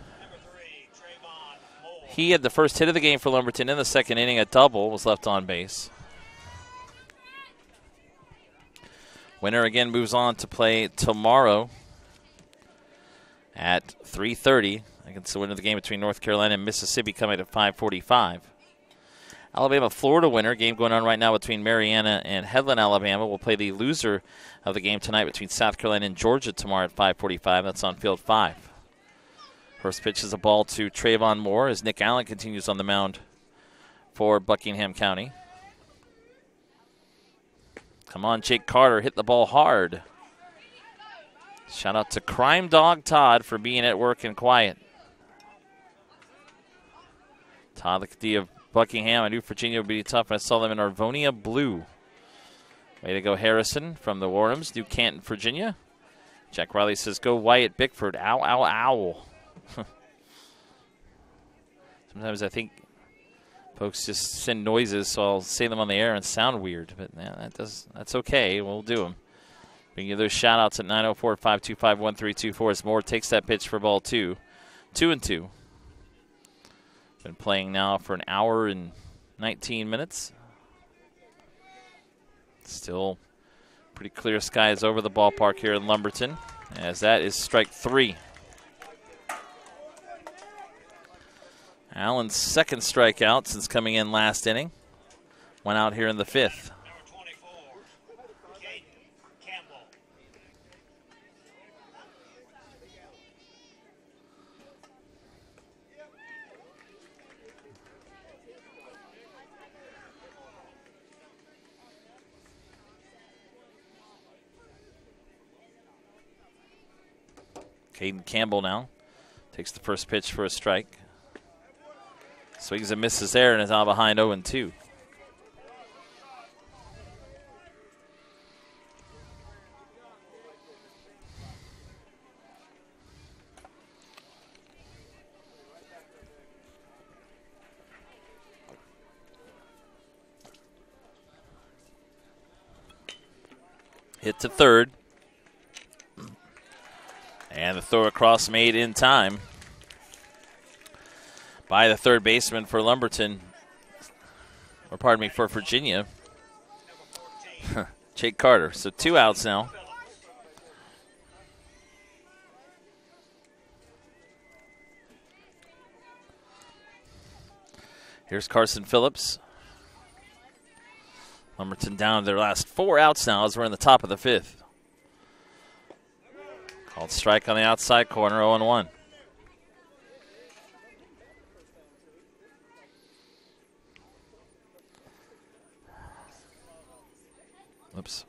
He had the first hit of the game for Lumberton in the 2nd inning. A double was left on base. Winner again moves on to play tomorrow at 3:30 against the winner of the game between North Carolina and Mississippi, coming at 5:45. Alabama-Florida winner, game going on right now between Mariana and Headland, Alabama, will play the loser of the game tonight between South Carolina and Georgia tomorrow at 5:45. That's on field 5. First pitch is a ball to Trayvon Moore as Nick Allen continues on the mound for Buckingham County. Come on, Jake Carter, hit the ball hard. Shout out to Crime Dog Todd for being at work and quiet. Todd, the D of Buckingham. I knew Virginia would be tough. I saw them in Arvonia blue. Way to go, Harrison from the Warhams, New Canton, Virginia. Jack Riley says, go Wyatt Bickford. Ow, ow, ow. Sometimes I think folks just send noises, so I'll say them on the air and sound weird. But yeah, that's okay. We'll do them. We can give those shout-outs at 904-525-1324 as Moore takes that pitch for ball 2. 2-2. Been playing now for an hour and 19 minutes. Still pretty clear skies over the ballpark here in Lumberton, as that is strike 3. Allen's 2nd strikeout since coming in last inning. Went out here in the 5th. Caden Campbell now takes the first pitch for a strike. Swings and misses there and is now behind 0-2. Hit to third. And the throw across made in time by the third baseman for Lumberton, or pardon me, for Virginia, Jake Carter. So 2 outs now. Here's Carson Phillips. Lumberton down to their last 4 outs now as we're in the top of the 5th. Called strike on the outside corner, 0-1. Oops.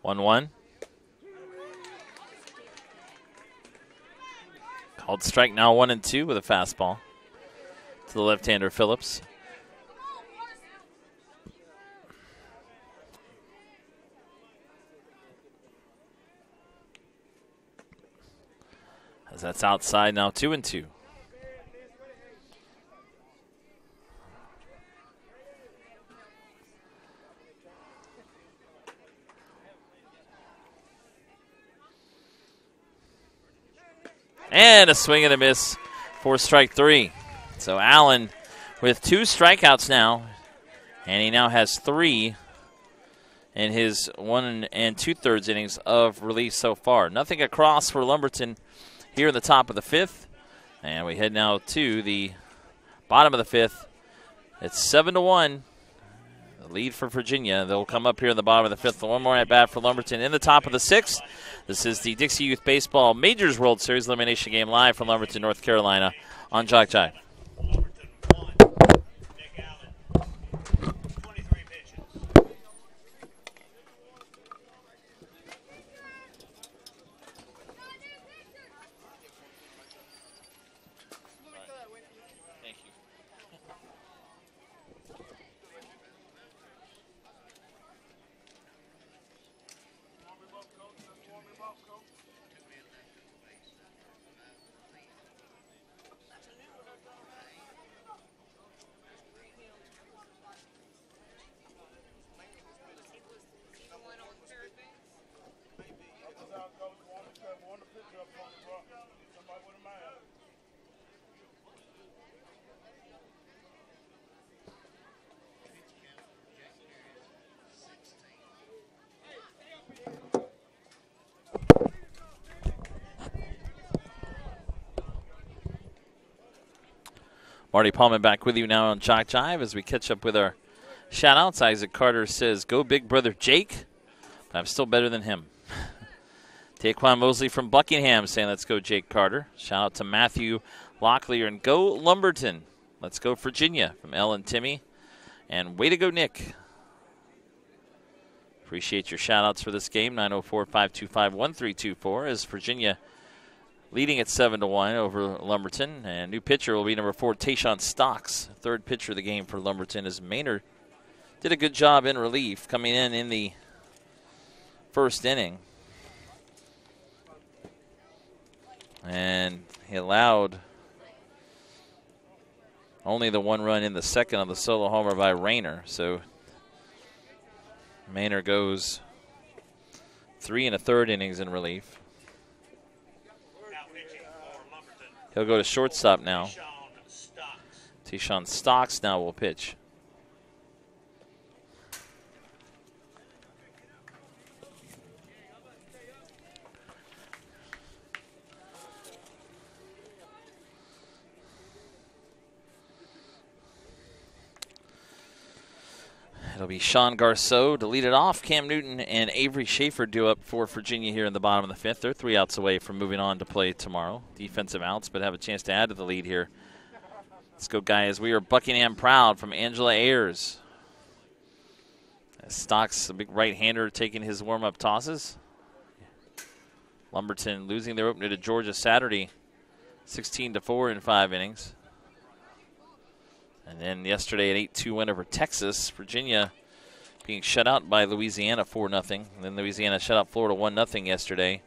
One. Called strike now 1-2 with a fastball to the left-hander Phillips. As that's outside now, 2-2. And a swing and a miss for strike 3. So Allen with 2 strikeouts now, and he now has 3 in his 1 2/3 innings of relief so far. Nothing across for Lumberton here in the top of the 5th. And we head now to the bottom of the 5th. It's 7-1. The lead for Virginia. They'll come up here in the bottom of the 5th. One more at bat for Lumberton in the top of the 6th. This is the Dixie Youth Baseball Majors World Series elimination game live from Lumberton, North Carolina on JockJive. Marty Paulman back with you now on JockJive as we catch up with our shout-outs. Isaac Carter says, "Go big brother Jake, but I'm still better than him." Taquan Mosley from Buckingham saying, "Let's go Jake Carter." Shout out to Matthew Locklear and "Go Lumberton. Let's go Virginia" from Ellen Timmy. And "Way to go Nick." Appreciate your shout-outs for this game. 904-525-1324 as Virginia leading at 7-1 over Lumberton. And new pitcher will be number 4, Tayshawn Stocks. Third pitcher of the game for Lumberton as Maynard did a good job in relief coming in the first inning. And he allowed only the 1 run in the second on the solo homer by Rayner. So Maynard goes 3 1/3 innings in relief. He'll go to shortstop now. Tayshawn Stocks now will pitch. It'll be Sean Garceau to lead it off. Cam Newton and Avery Schaefer due up for Virginia here in the bottom of the 5th. They're 3 outs away from moving on to play tomorrow. Defensive outs, but have a chance to add to the lead here. Let's go, guys. We are Buckingham proud from Angela Ayers. Stocks, a big right-hander, taking his warm-up tosses. Lumberton losing their opener to Georgia Saturday, 16-4 in 5 innings. And then yesterday an 8-2 win over Texas. Virginia being shut out by Louisiana 4-0. And then Louisiana shut out Florida 1-0 yesterday.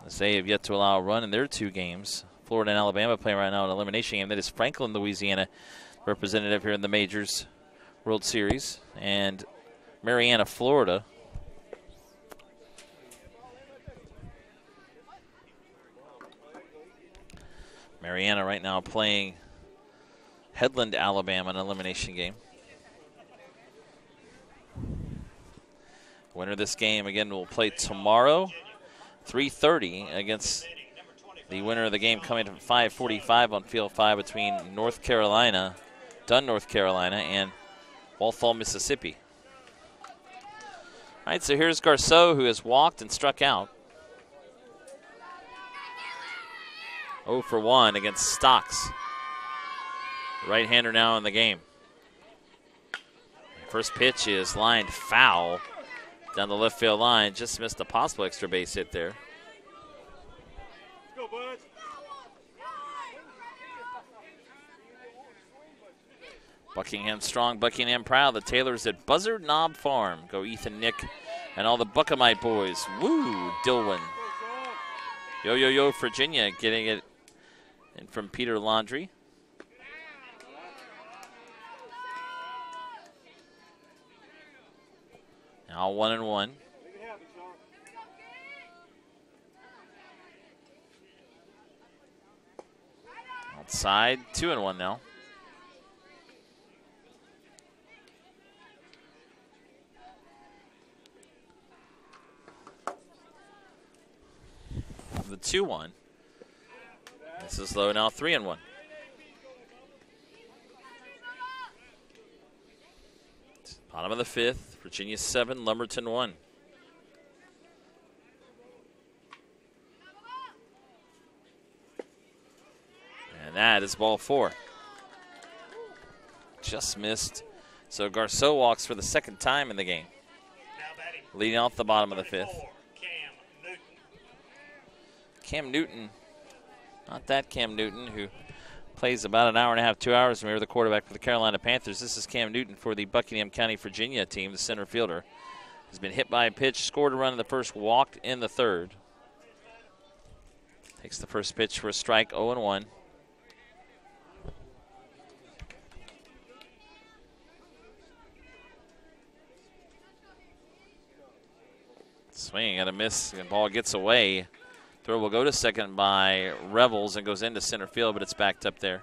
As they have yet to allow a run in their 2 games. Florida and Alabama playing right now an elimination game. That is Franklin, Louisiana, representative here in the Majors World Series, and Marianna, Florida. Marianna right now playing Headland, Alabama, an elimination game. Winner of this game, again, will play tomorrow, 3:30, against the winner of the game coming from 5:45 on Field 5 between North Carolina, Dunn, North Carolina, and Walthall, Mississippi. All right, so here's Garceau, who has walked and struck out. 0 for 1 against Stocks. Right-hander now in the game. First pitch is lined foul down the left field line. Just missed a possible extra base hit there. Go, bud. Buckingham strong, Buckingham proud. The Taylors at Buzzard Knob Farm. Go Ethan, Nick, and all the Buckamite boys. Woo, Dilwyn. Yo, yo, yo, Virginia getting it in from Peter Laundrie. Now 1-1. Outside, 2-1 now. The 2-1. This is low now, 3-1. Bottom of the 5th, Virginia 7, Lumberton 1. And that is ball 4. Just missed. So Garceau walks for the second time in the game. Leading off the bottom of the 5th. Cam Newton, not that Cam Newton who plays about an hour and a half, 2 hours from here, the quarterback for the Carolina Panthers. This is Cam Newton for the Buckingham County, Virginia team, the center fielder. Has been hit by a pitch, scored a run in the first, walked in the third. Takes the first pitch for a strike, 0-1. Swinging and a miss, and the ball gets away. Throw will go to second by Revels and goes into center field, but it's backed up there.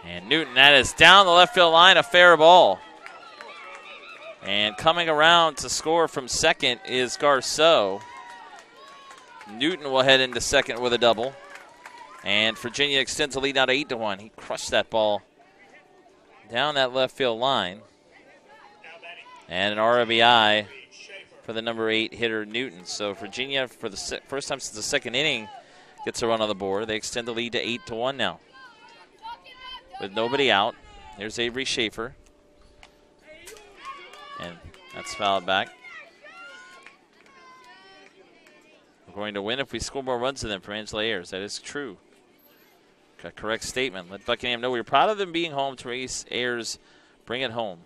And Newton, that is down the left field line, a fair ball. And coming around to score from second is Garceau. Newton will head into second with a double. And Virginia extends the lead now to 8-1. He crushed that ball down that left field line. And an RBI for the number 8 hitter, Newton. So Virginia, for the first time since the second inning, gets a run on the board. They extend the lead to 8-1 now. With nobody out, there's Avery Schaefer. And that's fouled back. We're going to win if we score more runs than them for Angela Ayers. That is true. A correct statement. Let Buckingham know we're proud of them being home. Therese Ayers, bring it home.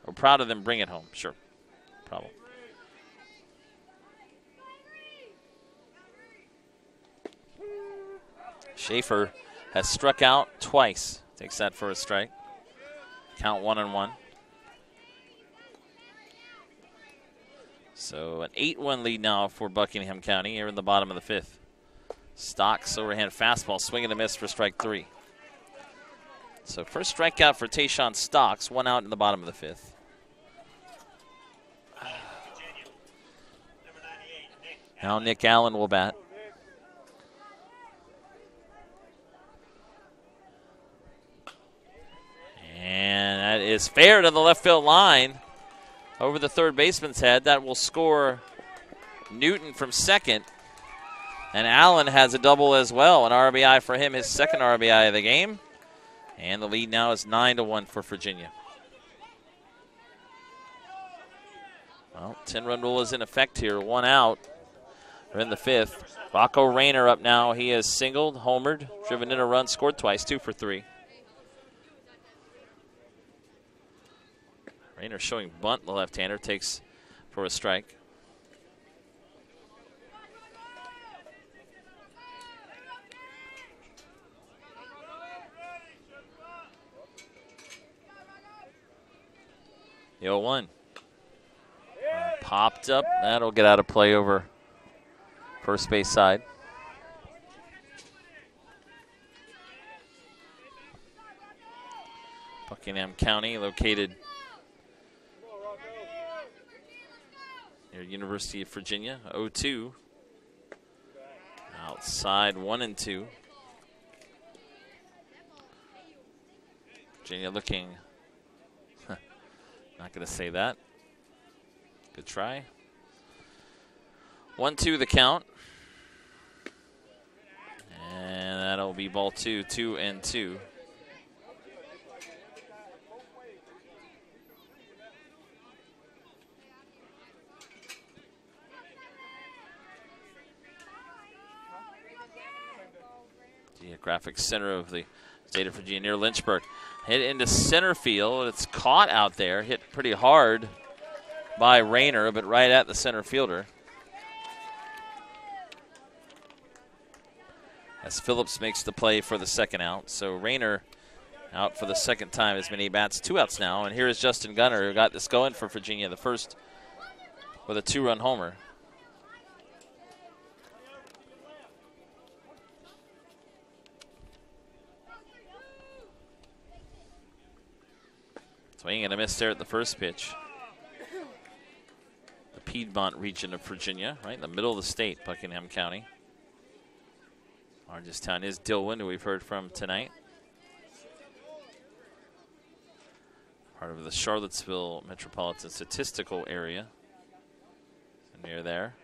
We're proud of them, bring it home. Sure. Problem. Schaefer has struck out twice. Takes that for a strike. Count 1-1. So an 8-1 lead now for Buckingham County here in the bottom of the 5th. Stocks overhand fastball, swing and a miss for strike 3. So first strikeout for Tayshawn Stocks, 1 out in the bottom of the 5th. Now Nick Allen will bat. And that is fair to the left field line. Over the third baseman's head. That will score Newton from second. And Allen has a double as well. An RBI for him, his second RBI of the game. And the lead now is 9-1 for Virginia. Well, 10-run rule is in effect here. 1 out We're in the 5th. Rocco Rayner up now. He has singled, homered, driven in a run, scored twice, 2 for 3. Rayner showing bunt, the left-hander, takes for a strike. The 0-1. Popped up. That'll get out of play over first base side. Buckingham County, located near University of Virginia. 0-2. Outside 1-2. Virginia looking. Not going to say that. Good try. 1-2 the count. And that'll be ball 2, 2-2. Geographic center of the state of Virginia near Lynchburg. Hit into center field. It's caught out there. Hit pretty hard by Rayner, but right at the center fielder. As Phillips makes the play for the second out. So Rayner out for the second time as many bats. 2 outs now. And here is Justin Gunner, who got this going for Virginia, the first with a 2-run homer. Swing and a miss there at the first pitch. The Piedmont region of Virginia, right in the middle of the state, Buckingham County. Largest town is Dillwyn, who we've heard from tonight. Part of the Charlottesville Metropolitan Statistical Area. Near there.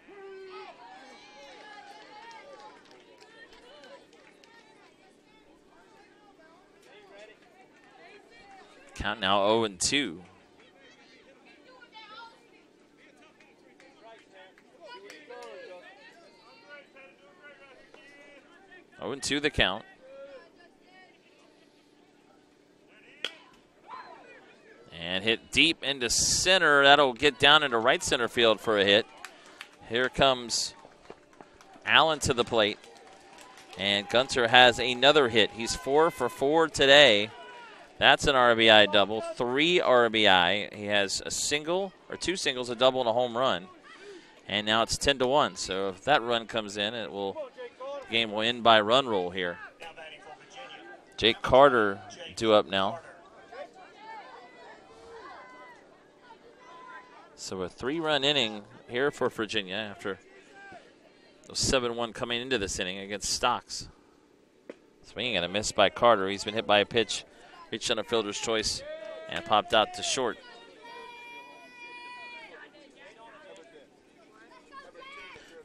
Count now 0-2. Oh, and 2 the count. And hit deep into center. That'll get down into right center field for a hit. Here comes Allen to the plate. And Gunter has another hit. He's 4 for 4 today. That's an RBI double, 3 RBI. He has a single, or 2 singles, a double, and a home run. And now it's 10-1. So if that run comes in, the game will end by run rule here. Jake Carter due up now. So a 3-run inning here for Virginia after those 7-1 coming into this inning against Stocks. Swinging and a miss by Carter. He's been hit by a pitch. Reached on a fielder's choice and popped out to short.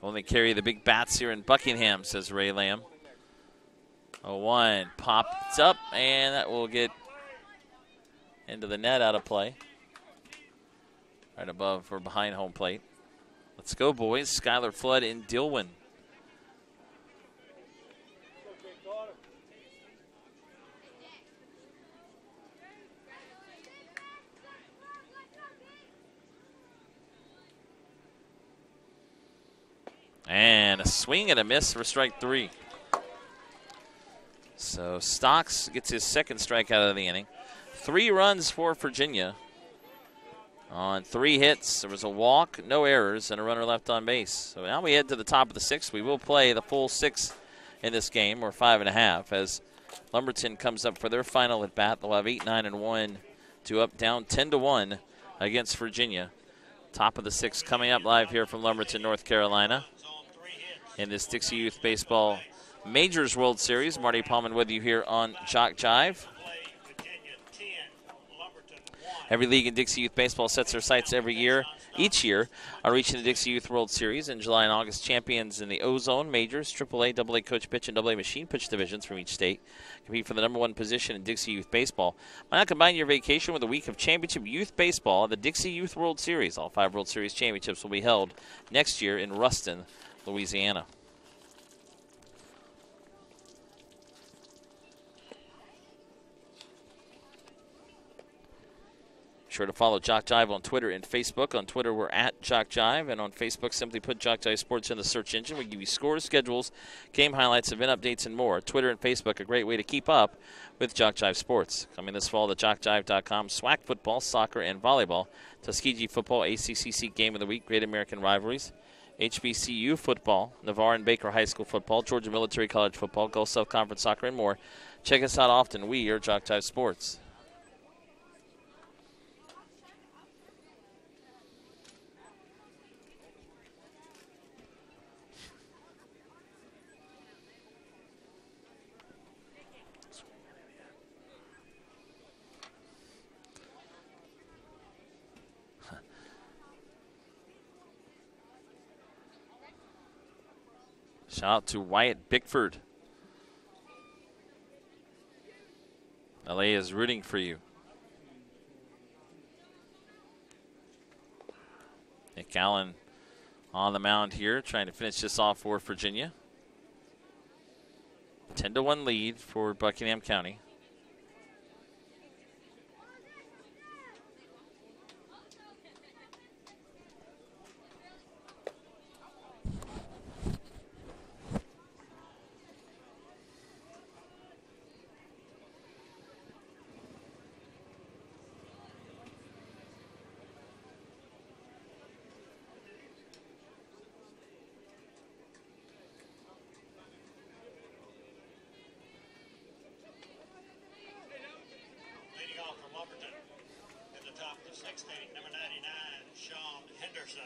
Only carry the big bats here in Buckingham, says Ray Lamb. 0-1 popped up, and that will get into the net out of play. Right above or behind home plate. Let's go, boys. Skylar Flood in Dillwyn. And a swing and a miss for strike 3. So Stocks gets his second strikeout of the inning. 3 runs for Virginia. On 3 hits, there was a walk, no errors, and a runner left on base. So now we head to the top of the 6th. We will play the full 6 in this game, or 5.5, as Lumberton comes up for their final at bat. They'll have 8, 9, and 1 to up, down 10-1 against Virginia. Top of the 6th coming up live here from Lumberton, North Carolina. In this Dixie Youth Baseball Majors World Series. Marty Palman with you here on JockJive. Every league in Dixie Youth Baseball sets their sights each year on reaching the Dixie Youth World Series. In July and August, champions in the O-Zone, Majors, AAA, AA Coach Pitch, and AA Machine Pitch divisions from each state compete for the #1 position in Dixie Youth Baseball. Why not combine your vacation with a week of championship youth baseball at the Dixie Youth World Series? All 5 World Series championships will be held next year in Ruston, Louisiana. Sure to follow JockJive on Twitter and Facebook. On Twitter, we're at JockJive, and on Facebook, simply put JockJive Sports in the search engine. We give you scores, schedules, game highlights, event updates, and more. Twitter and Facebook, a great way to keep up with JockJive Sports. Coming this fall to JockJive.com, SWAC football, soccer, and volleyball, Tuskegee football, ACCC Game of the Week, Great American Rivalries, HBCU football, Navarre and Baker High School football, Georgia Military College football, Gulf South Conference soccer, and more. Check us out often. We are JockJive Sports. Shout out to Wyatt Bickford. LA is rooting for you. Nick Allen on the mound here, trying to finish this off for Virginia. 10-1 lead for Buckingham County. Leading off from Lumberton at the top of the 6th inning, number 99, Sean Henderson.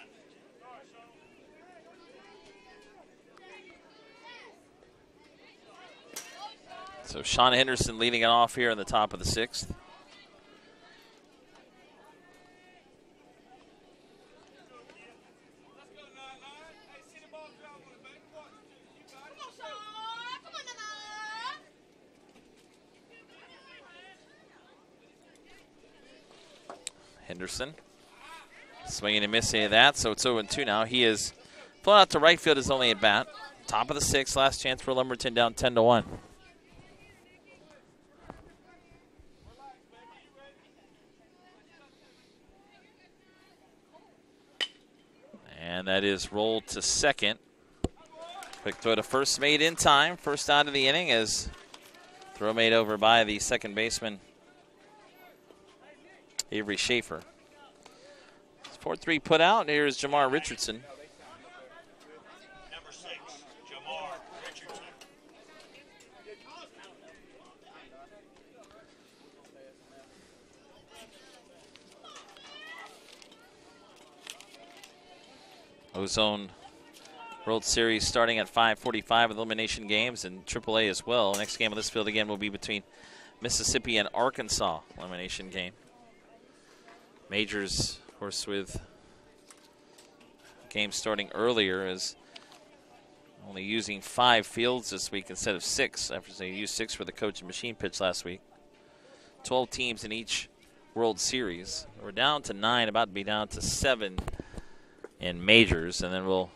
So Sean Henderson leading it off here in the top of the 6th. Henderson swinging and missing of that, so it's 0-2 now. He is flown out to right field, his only at bat. Top of the 6th, last chance for Lumberton, down 10-1. And that is rolled to second. Quick throw to first, made in time. First out of the inning as throw made over by the second baseman, Avery Schaefer. 4-3 put out, and here's Jamar Richardson. Number 6, Jamar Richardson. Ozone World Series starting at 5:45 with elimination games and AAA as well. Next game on this field again will be between Mississippi and Arkansas, elimination game. Majors, of course, with games starting earlier, is only using 5 fields this week instead of 6 after they used 6 for the coach and machine pitch last week. 12 teams in each World Series. We're down to 9, about to be down to 7 in majors, and then we'll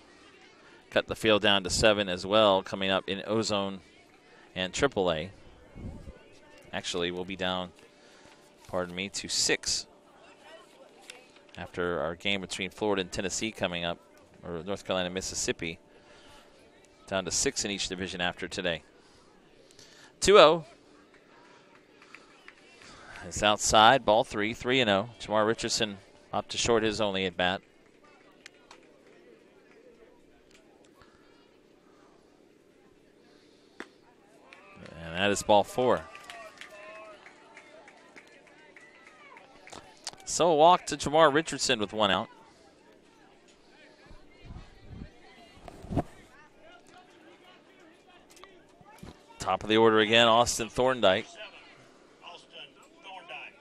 cut the field down to 7 as well coming up in Ozone and AAA. Actually, we'll be down, pardon me, to 6 after our game between Florida and Tennessee coming up, or North Carolina and Mississippi. Down to 6 in each division after today. 2-0. It's outside, ball 3, 3-0. Jamar Richardson up to short his only at bat. And that is ball 4. So a walk to Jamar Richardson with 1 out. Top of the order again, Austin Thorndike. Austin Thorndike.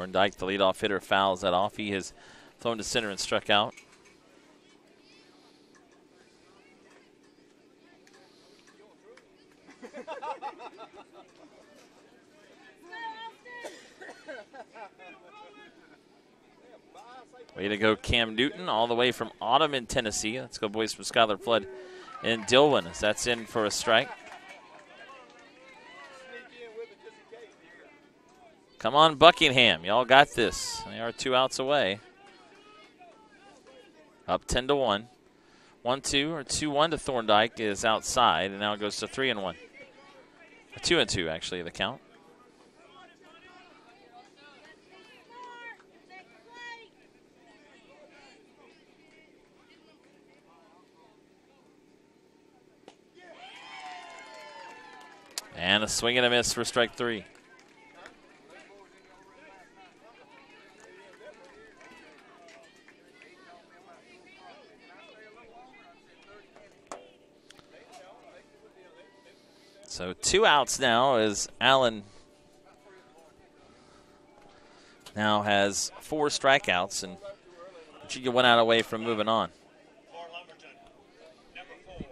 Thorndike, the leadoff hitter, fouls that off. He has thrown to center and struck out. Way to go, Cam Newton, all the way from Autumn in Tennessee. Let's go, boys, from Skylar Flood and Dillwyn, as that's in for a strike. Come on, Buckingham. Y'all got this. They are 2 outs away. Up 10-1. 1-2 or 2-1 to Thorndike is outside, and now it goes to 3-1. 2-2, actually, the count. And a swing and a miss for strike 3. So 2 outs now as Allen now has 4 strikeouts, and Virginia 1 out away from moving on. For Lumberton, number 4,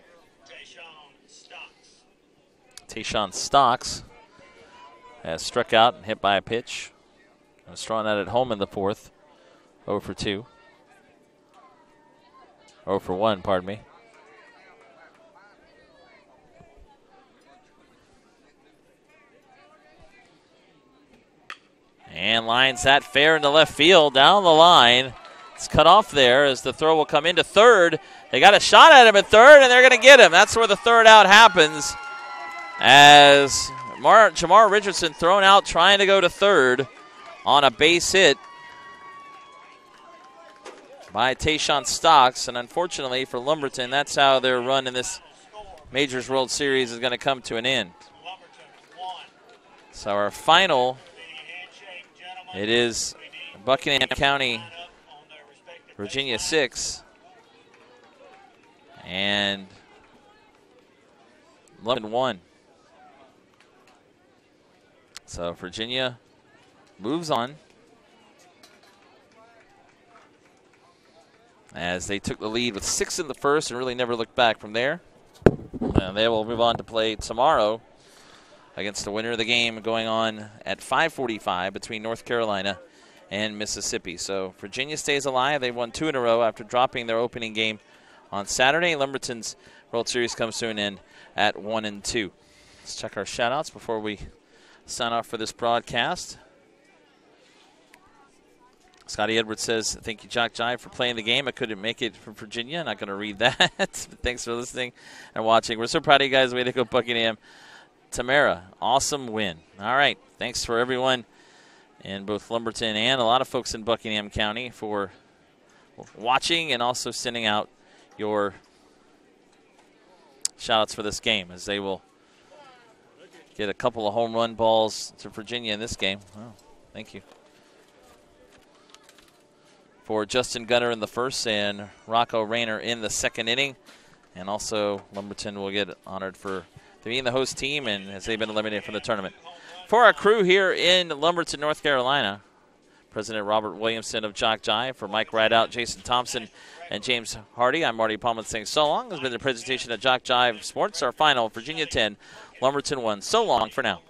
Tayshawn Stocks has struck out and hit by a pitch. Was throwing that at home in the 4th. 0 for 2. 0 for 1, pardon me. And lines that fair into left field, down the line. It's cut off there as the throw will come into third. They got a shot at him at third, and they're going to get him. That's where the third out happens, as Jamar Richardson thrown out trying to go to third on a base hit by Tayshawn Stocks. And unfortunately for Lumberton, that's how their run in this Majors World Series is going to come to an end. So our final, it is Buckingham County, Virginia 6, and Lumberton 1. So Virginia moves on as they took the lead with 6 in the first and really never looked back from there. And they will move on to play tomorrow against the winner of the game going on at 5:45 between North Carolina and Mississippi. So Virginia stays alive. They've won 2 in a row after dropping their opening game on Saturday. Lumberton's World Series comes to an end at 1-2. Let's check our shout-outs before we sign off for this broadcast. Scotty Edwards says, thank you, JockJive, for playing the game. I couldn't make it for Virginia. Not going to read that. But thanks for listening and watching. We're so proud of you guys. Way to go, Buckingham. Tamara, awesome win. All right, thanks for everyone in both Lumberton and a lot of folks in Buckingham County for watching and also sending out your shout-outs for this game, as they will get a couple of home run balls to Virginia in this game. Oh, thank you. For Justin Gunner in the first and Rocco Rayner in the second inning. And also Lumberton will get honored for being the host team and as they've been eliminated from the tournament. For our crew here in Lumberton, North Carolina, President Robert Williamson of JockJive, for Mike Rideout, Jason Thompson, and James Hardy, I'm Marty Palmer saying so long. This has been the presentation of JockJive Sports, our final, Virginia 10, Lumberton 1. So long for now.